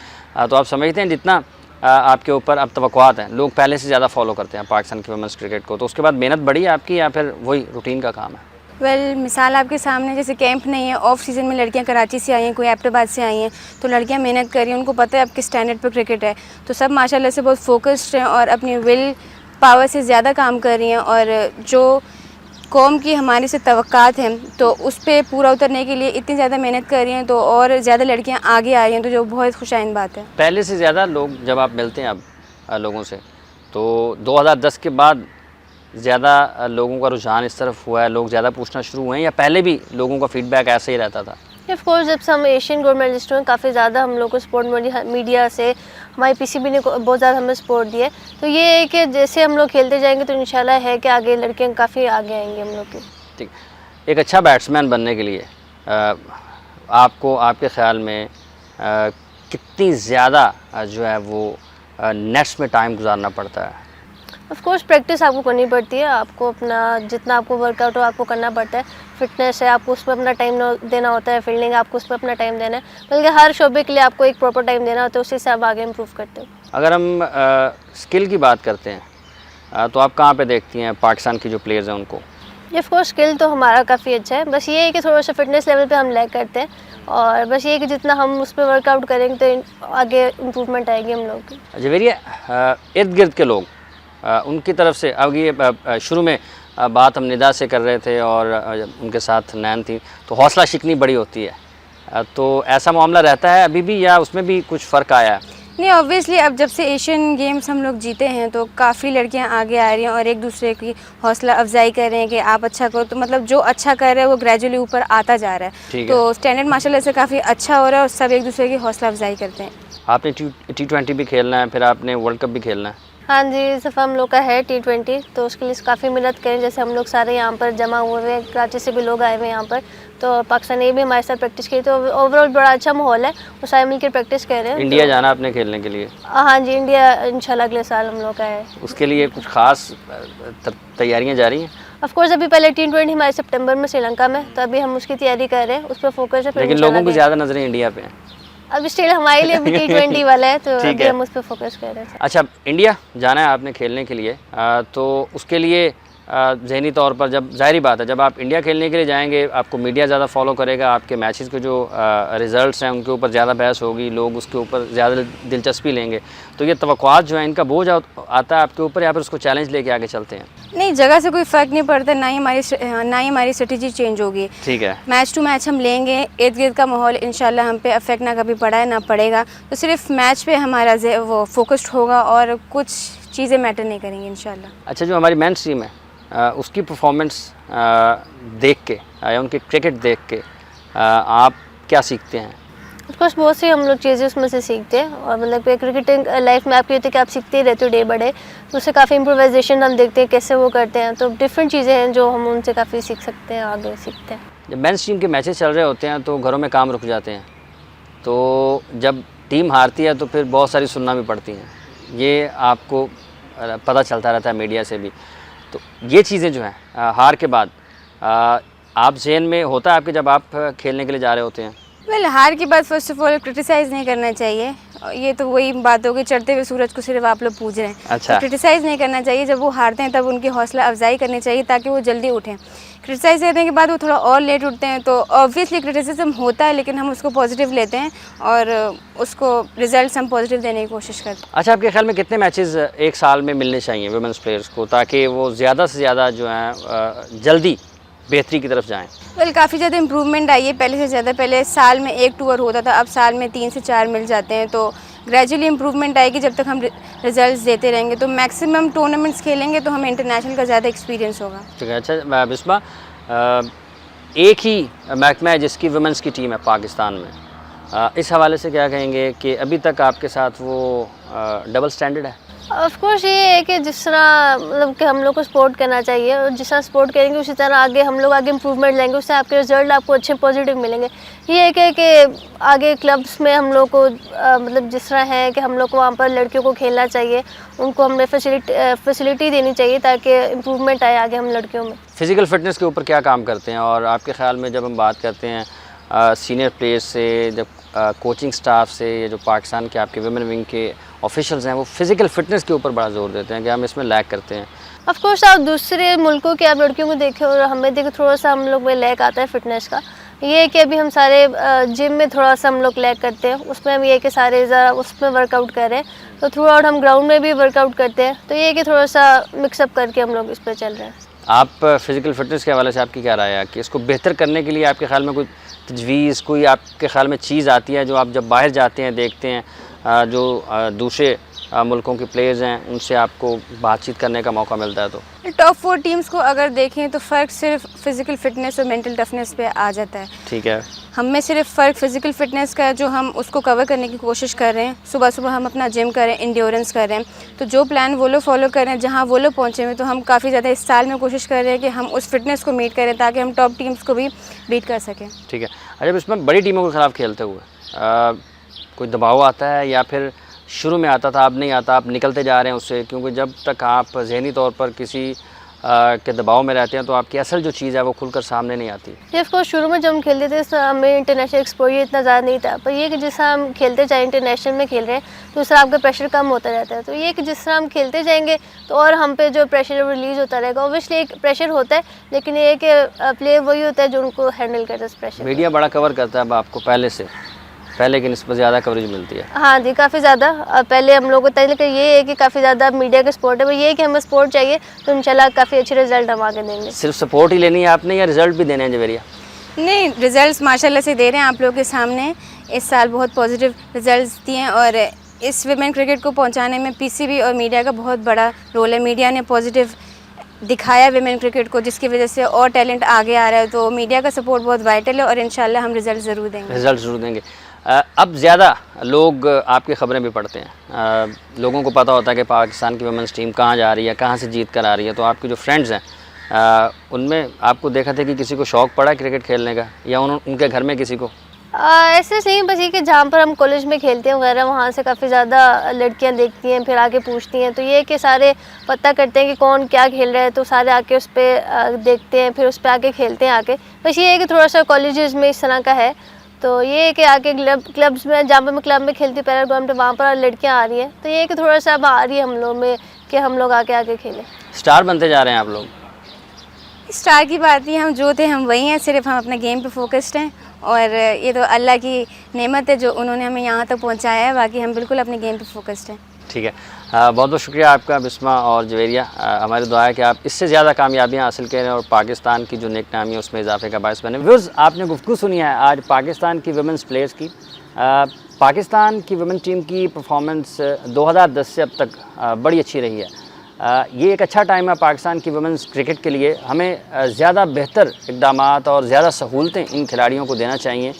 तो आप समझते हैं जितना आपके ऊपर अब तवक्कुआत हैं, लोग पहले से ज़्यादा फॉलो करते हैं पाकिस्तान की वुमेंस क्रिकेट को, तो उसके बाद मेहनत बढ़ी है आपकी या फिर वही रूटीन का काम है? वेल मिसाल आपके सामने, जैसे कैंप नहीं है, ऑफ सीज़न में लड़कियां कराची से आई हैं, कोई एबटाबाद से आई हैं, तो लड़कियां मेहनत कर रही हैं, उनको पता है अब किस स्टैंडर्ड पर क्रिकेट है, तो सब माशाल्लाह से बहुत फोकस्ड हैं और अपनी विल पावर से ज़्यादा काम कर रही हैं। और जो कौम की हमारी से तवक्कात हैं तो उस पर पूरा उतरने के लिए इतनी ज़्यादा मेहनत कर रही हैं, तो और ज़्यादा लड़कियाँ आगे आ रही हैं, तो जो बहुत खुशाइन बात है। पहले से ज़्यादा लोग जब आप मिलते हैं अब लोगों से, तो 2010 के बाद ज़्यादा लोगों का रुझान इस तरफ हुआ है, लोग ज़्यादा पूछना शुरू हुए हैं, या पहले भी लोगों का फीडबैक ऐसे ही रहता था? ऑफ कोर्स जब से हम एशियन गोल्ड मेडलिस्ट हुए, काफ़ी ज़्यादा हम लोग को सपोर्ट मीडिया से, हमारी पीसीबी ने बहुत ज़्यादा हमें सपोर्ट दिया। तो ये है कि जैसे हम लोग खेलते जाएंगे तो इंशाल्लाह है कि आगे लड़कियां काफ़ी आगे आएंगी हम लोग की। ठीक। एक अच्छा बैट्समैन बनने के लिए आपको आपके ख़्याल में कितनी ज़्यादा जो है वो नेट्स में टाइम गुजारना पड़ता है? ऑफ कोर्स प्रैक्टिस आपको करनी पड़ती है, आपको अपना जितना आपको वर्कआउट हो आपको करना पड़ता है। फिटनेस है, आपको उस पर अपना टाइम देना होता है, फील्डिंग आपको उस पर अपना टाइम देना है, बल्कि हर शोबे के लिए आपको एक प्रॉपर टाइम देना होता है, उसी से आप आगे इम्प्रूव करते हो। अगर हम स्किल की बात करते हैं तो आप कहाँ पे देखती हैं पाकिस्तान की जो प्लेयर्स हैं उनको? ऑफ कोर्स स्किल तो हमारा काफ़ी अच्छा है, बस ये है कि थोड़ा सा फिटनेस लेवल पे हम लैग करते हैं, और बस ये है कि जितना हम उस पर वर्कआउट करेंगे तो आगे इम्प्रूवमेंट आएगी हम लोग की। जवेरिया, इर्द गिर्द के लोग उनकी तरफ से, अब ये शुरू में बात हम निदा से कर रहे थे और उनके साथ नैन थी, तो हौसला शिकनी बड़ी होती है, तो ऐसा मामला रहता है अभी भी या उसमें भी कुछ फ़र्क आया है? नहीं, ऑब्वियसली अब जब से एशियन गेम्स हम लोग जीते हैं तो काफ़ी लड़कियां आगे आ रही हैं और एक दूसरे की हौसला अफजाई कर रहे हैं कि आप अच्छा करो, तो मतलब जो अच्छा कर रहे हैं वो ग्रेजुअली ऊपर आता जा रहा है, तो स्टैंडर्ड माशाल्लाह से काफ़ी अच्छा हो रहा है और सब एक दूसरे की हौसला अफजाई करते हैं। आपने T20 भी खेलना है, फिर आपने वर्ल्ड कप भी खेलना है? हाँ जी, इस दफ़ा हम लोग का है T20, तो उसके लिए काफ़ी मेहनत करें। जैसे हम लोग सारे यहाँ पर जमा हुए हुए हैं, कराची से भी लोग आए हुए हैं यहाँ पर, तो पाकिस्तान ने भी हमारे साथ प्रैक्टिस की, तो ओवरऑल बड़ा अच्छा माहौल है और सारे मिलकर प्रैक्टिस कर रहे हैं। इंडिया जाना आपने खेलने के लिए? हाँ जी, इंडिया इंशाल्लाह अगले साल हम लोग का है। उसके लिए कुछ ख़ास तैयारियाँ जारी हैं? ऑफ कोर्स अभी पहले T20 हमारे सितंबर में श्रीलंका में, तो अभी हम उसकी तैयारी कर रहे हैं, उस पर फोकस है। लेकिन लोगों की ज़्यादा नज़रें इंडिया पे हैं। अब स्टिल हमारे लिए भी T20 वाला है, तो अभी हम उस पर फोकस कर रहे हैं। अच्छा, इंडिया जाना है आपने खेलने के लिए, तो उसके लिए ज़हनी तौर पर, जब ज़ाहिरी बात है जब आप इंडिया खेलने के लिए जाएंगे आपको मीडिया ज़्यादा फॉलो करेगा, आपके मैचेस के जो रिज़ल्ट्स हैं उनके ऊपर ज़्यादा बहस होगी, लोग उसके ऊपर ज़्यादा दिलचस्पी लेंगे, तो ये तवक्कुआत जो है इनका बोझ आता है आपके ऊपर, या फिर उसको चैलेंज लेके आगे चलते हैं? नहीं, जगह से कोई फ़र्क नहीं पड़ता, ना ही हमारी स्ट्रेटजी चेंज होगी। ठीक है, मैच टू मैच हम लेंगे, इर्द गिर्द का माहौल इंशाल्लाह हम पे अफेक्ट ना कभी पड़ा है ना पड़ेगा, तो सिर्फ मैच पे हमारा वो फोकस्ड होगा और कुछ चीज़ें मैटर नहीं करेंगी इंशाल्लाह। अच्छा, जो हमारी मेंस टीम है उसकी परफॉर्मेंस देख के या उनकी क्रिकेट देख के आप क्या सीखते हैं? ऑफ कोर्स बहुत सी हम लोग चीज़ें उसमें से सीखते हैं, और मतलब क्रिकेटिंग लाइफ में आपकी होती है कि आप सीखते ही रहते हो डे बाय डे, तो उससे काफ़ी इम्प्रोवाइजेशन हम देखते हैं कैसे वो करते हैं, तो डिफरेंट चीज़ें हैं जो हम उनसे काफ़ी सीख सकते हैं, आगे सीखते हैं। जब मेंस टीम के मैचेस चल रहे होते हैं तो घरों में काम रुक जाते हैं, तो जब टीम हारती है तो फिर बहुत सारी सुनना भी पड़ती हैं, ये आपको पता चलता रहता है मीडिया से भी, तो ये चीज़ें जो हैं हार के बाद आप ज़हन में होता है आपके जब आप खेलने के लिए जा रहे होते हैं? वेल, हार के बाद फर्स्ट ऑफ ऑल क्रिटिसाइज़ नहीं करना चाहिए, ये तो वही बात होगी, चढ़ते हुए सूरज को सिर्फ आप लोग पूज रहे हैं। अच्छा, तो क्रिटिसाइज़ नहीं करना चाहिए, जब वो हारते हैं तब उनकी हौसला अफजाई करनी चाहिए ताकि वो जल्दी उठें। क्रिटिसाइज़ करने के बाद वो थोड़ा और लेट उठते हैं तो ऑब्वियसली क्रिटिसिज्म होता है, लेकिन हम उसको पॉजिटिव लेते हैं और उसको रिजल्ट्स हम पॉजिटिव देने की कोशिश करते हैं। अच्छा, आपके ख्याल में कितने मैचेस एक साल में मिलने चाहिए वुमेन्स प्लेयर्स को ताकि वो ज़्यादा से ज़्यादा जो है जल्दी बेहतरी की तरफ जाएं? वेल, काफ़ी ज़्यादा इम्प्रूवमेंट आई है पहले से ज़्यादा। पहले साल में 1 टूर होता था, अब साल में 3 से 4 मिल जाते हैं, तो ग्रेजुअली इम्प्रूवमेंट आएगी जब तक हम रिजल्ट्स देते रहेंगे, तो मैक्सिमम टूर्नामेंट्स खेलेंगे तो हमें इंटरनेशनल का ज़्यादा एक्सपीरियंस होगा। ठीक है। अच्छा बिस्मा, एक ही महकमा है जिसकी वुमेंस की टीम है पाकिस्तान में। इस हवाले से क्या कहेंगे कि अभी तक आपके साथ वो डबल स्टैंडर्ड है? ऑफ कोर्स ये है कि जिस तरह मतलब कि हम लोग को सपोर्ट करना चाहिए और जिस तरह सपोर्ट करेंगे उसी तरह आगे हम लोग आगे इम्प्रूवमेंट लेंगे, उससे आपके रिजल्ट आपको अच्छे पॉजिटिव मिलेंगे। ये है कि आगे क्लब्स में हम लोग को मतलब जिस तरह है कि हम लोग को वहाँ पर लड़कियों को खेलना चाहिए, उनको हमने फैसिलिटी देनी चाहिए ताकि इम्प्रूवमेंट आए आगे हम लड़कियों में। फ़िज़िकल फ़िटनेस के ऊपर क्या काम करते हैं और आपके ख़्याल में जब हम बात करते हैं सीनियर प्लेयर्स से, जब कोचिंग स्टाफ से, या जो पाकिस्तान के आपके वुमेन विंग के ऑफिशियल्स हैं, वो फ़िज़िकल फ़िटनेस के ऊपर बड़ा ज़ोर देते हैं कि हम इसमें लैक करते हैं? ऑफ कोर्स आप दूसरे मुल्कों के आप लड़कियों को देखें और हमें देखें, थोड़ा सा हम लोग में लैक आता है फ़िटनेस का। ये है कि अभी हम सारे जिम में थोड़ा सा हम लोग लैक करते हैं, उसमें हम ये है कि सारे ज़रा उसमें वर्कआउट कर रहे हैं, तो थ्रू आउट हम ग्राउंड में भी वर्कआउट करते हैं। तो ये है कि थोड़ा सा मिक्सअप करके हम लोग इस पर चल रहे हैं। आप फ़िज़िकल फ़िटनेस के हवाले से आपकी क्या राय है कि इसको बेहतर करने के लिए आपके ख़्याल में कोई तजवीज़, कोई आपके ख़्याल में चीज़ आती है जो आप जब बाहर जाते हैं देखते हैं, जो दूसरे मुल्कों के प्लेयर्स हैं उनसे आपको बातचीत करने का मौका मिलता है? तो टॉप 4 टीम्स को अगर देखें तो फ़र्क सिर्फ फ़िज़िकल फ़िटनेस और मेंटल टफनेस पे आ जाता है। ठीक है, हम में सिर्फ फ़र्क फ़िज़िकल फ़िटनेस का है, जो हम उसको कवर करने की कोशिश कर रहे हैं। सुबह सुबह हम अपना जिम कर रहे हैं, इंड्योरेंस कर रहे हैं, तो जो प्लान वो लोग फॉलो कर रहे हैं, जहाँ वो लोग पहुँचे हुए, तो हम काफ़ी ज़्यादा इस साल में कोशिश कर रहे हैं कि हम उस फिटनेस को मीट करें ताकि हम टॉप टीम्स को भी बीट कर सकें। ठीक है। अच्छा, इसमें बड़ी टीमों के ख़िलाफ़ खेलते हुए कोई दबाव आता है या फिर शुरू में आता था, अब नहीं आता, आप निकलते जा रहे हैं उससे? क्योंकि जब तक आप ज़हनी तौर पर किसी के दबाव में रहते हैं तो आपकी असल जो चीज़ है वो खुलकर सामने नहीं आती। ये ऑफकोर्स शुरू में जब हम खेलते थे तो हमें इंटरनेशनल एक्सपोजर इतना ज़्यादा नहीं था, पर ये कि जिस तरह हम खेलते जाए इंटरनेशनल में खेल रहे हैं तो उस तरह आपका प्रेशर कम होता रहता है। तो ये कि जिस तरह हम खेलते जाएंगे तो और हम पे जो प्रेशर रिलीज़ होता रहेगा। ऑब्वियसली एक प्रेशर होता है, लेकिन ये कि प्लेयर वही होता है जो उनको हैंडल करता है इस प्रेशर। मीडिया बड़ा कवर करता है अब आपको पहले की निस्बत ज़्यादा कवरेज मिलती है? हाँ जी, काफ़ी ज़्यादा। पहले हम लोग को तय, लेकिन ये है कि काफ़ी ज़्यादा मीडिया का सपोर्ट है, पर ये है कि हमें सपोर्ट चाहिए तो इंशाल्लाह काफ़ी अच्छे रिजल्ट हम आगे देंगे। सिर्फ सपोर्ट ही लेनी है आपने या रिजल्ट भी देने हैं जवेरिया? नहीं, रिज़ल्ट्स माशाल्लाह से दे रहे हैं आप लोगों के सामने। इस साल बहुत पॉजिटिव रिज़ल्ट्स दिए हैं और इस विमेन क्रिकेट को पहुंचाने में पीसीबी और मीडिया का बहुत बड़ा रोल है। मीडिया ने पॉजिटिव दिखाया विमेन क्रिकेट को, जिसकी वजह से और टैलेंट आगे आ रहा है। तो मीडिया का सपोर्ट बहुत वाइटल है और इंशाल्लाह हम रिज़ल्ट ज़रूर देंगे। अब ज़्यादा लोग आपकी ख़बरें भी पढ़ते हैं, लोगों को पता होता है कि पाकिस्तान की वुमेन्स टीम कहाँ जा रही है, कहाँ से जीत कर आ रही है। तो आपके जो फ्रेंड्स हैं उनमें आपको देखा था कि किसी को शौक़ पड़ा क्रिकेट खेलने का, या उनके घर में किसी को? ऐसे नहीं, बस ये कि जहाँ पर हम कॉलेज में खेलते हैं वगैरह, वहाँ से काफ़ी ज़्यादा लड़कियाँ देखती हैं, फिर आके पूछती हैं। तो ये कि सारे पता करते हैं कि कौन क्या खेल रहा है, तो सारे आके उस पर देखते हैं, फिर उस पर आके खेलते हैं आके। बस ये है कि थोड़ा सा कॉलेजेस में इस तरह का है। तो ये है कि आके क्लब्स में, जहाँ पर मैं क्लब में खेलती हूँ पैराग्राउंड पे, वहाँ पर लड़कियाँ आ रही हैं। तो ये है कि थोड़ा सा अब आ रही है हम लोग में कि हम लोग आके खेलें। स्टार बनते जा रहे हैं आप लोग? स्टार की बात नहीं, हम जो थे हम वही हैं, सिर्फ हम अपने गेम पे फोकस्ड हैं और ये तो अल्लाह की नेमत है जो उन्होंने हमें यहाँ तक पहुँचाया है। बाकी हम बिल्कुल अपने गेम पे फोकस्ड हैं। ठीक है, बहुत बहुत शुक्रिया आपका बिस्मा और जवेरिया। हमारी दुआ है कि आप इससे ज़्यादा कामयाबियाँ हासिल करें और पाकिस्तान की जो नेक नामी है उसमें इजाफे का बायस बने। व्यूअर्स, आपने गुफ्तगू सुनी है आज पाकिस्तान की वुमेंस प्लेयर्स की। पाकिस्तान की वुमेन टीम की परफॉर्मेंस 2010 से अब तक बड़ी अच्छी रही है। ये एक अच्छा टाइम है पाकिस्तान की वुमेंस क्रिकेट के लिए। हमें ज़्यादा बेहतर इक़दामात और ज़्यादा सहूलतें इन खिलाड़ियों को देना चाहिए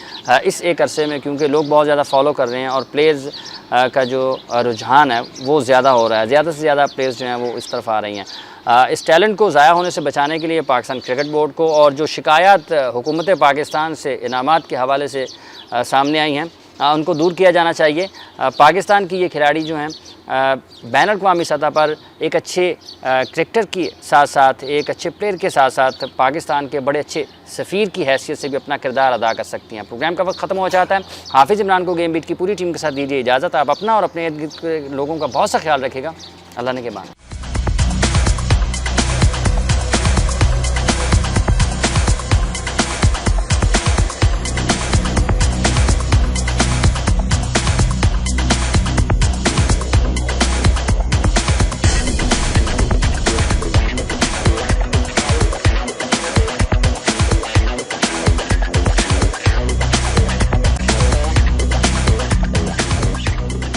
इस एक अरसे में, क्योंकि लोग बहुत ज़्यादा फॉलो कर रहे हैं और प्लेयर्स का जो रुझान है वो ज़्यादा हो रहा है। ज़्यादा से ज़्यादा प्लेयर्स जो हैं वो इस तरफ आ रही हैं। इस टैलेंट को ज़ाया होने से बचाने के लिए पाकिस्तान क्रिकेट बोर्ड को, और जो शिकायत हुकूमत पाकिस्तान से इनामात के हवाले से सामने आई हैं, उनको दूर किया जाना चाहिए। पाकिस्तान की ये खिलाड़ी जो हैं बैन अवी सतह पर एक अच्छे क्रिकेटर के साथ साथ, एक अच्छे प्लेयर के साथ साथ पाकिस्तान के बड़े अच्छे सफ़ीर की हैसियत से भी अपना किरदार अदा कर सकती हैं। प्रोग्राम का वक्त ख़त्म हो जाता है। हाफिज़ इमरान को गेम बीट की पूरी टीम के साथ दीजिए इजाज़त। आप अपना और अपने इर्द गिर्द के लोगों का बहुत सा ख्याल रखिएगा। अल्लाह ने के बाद।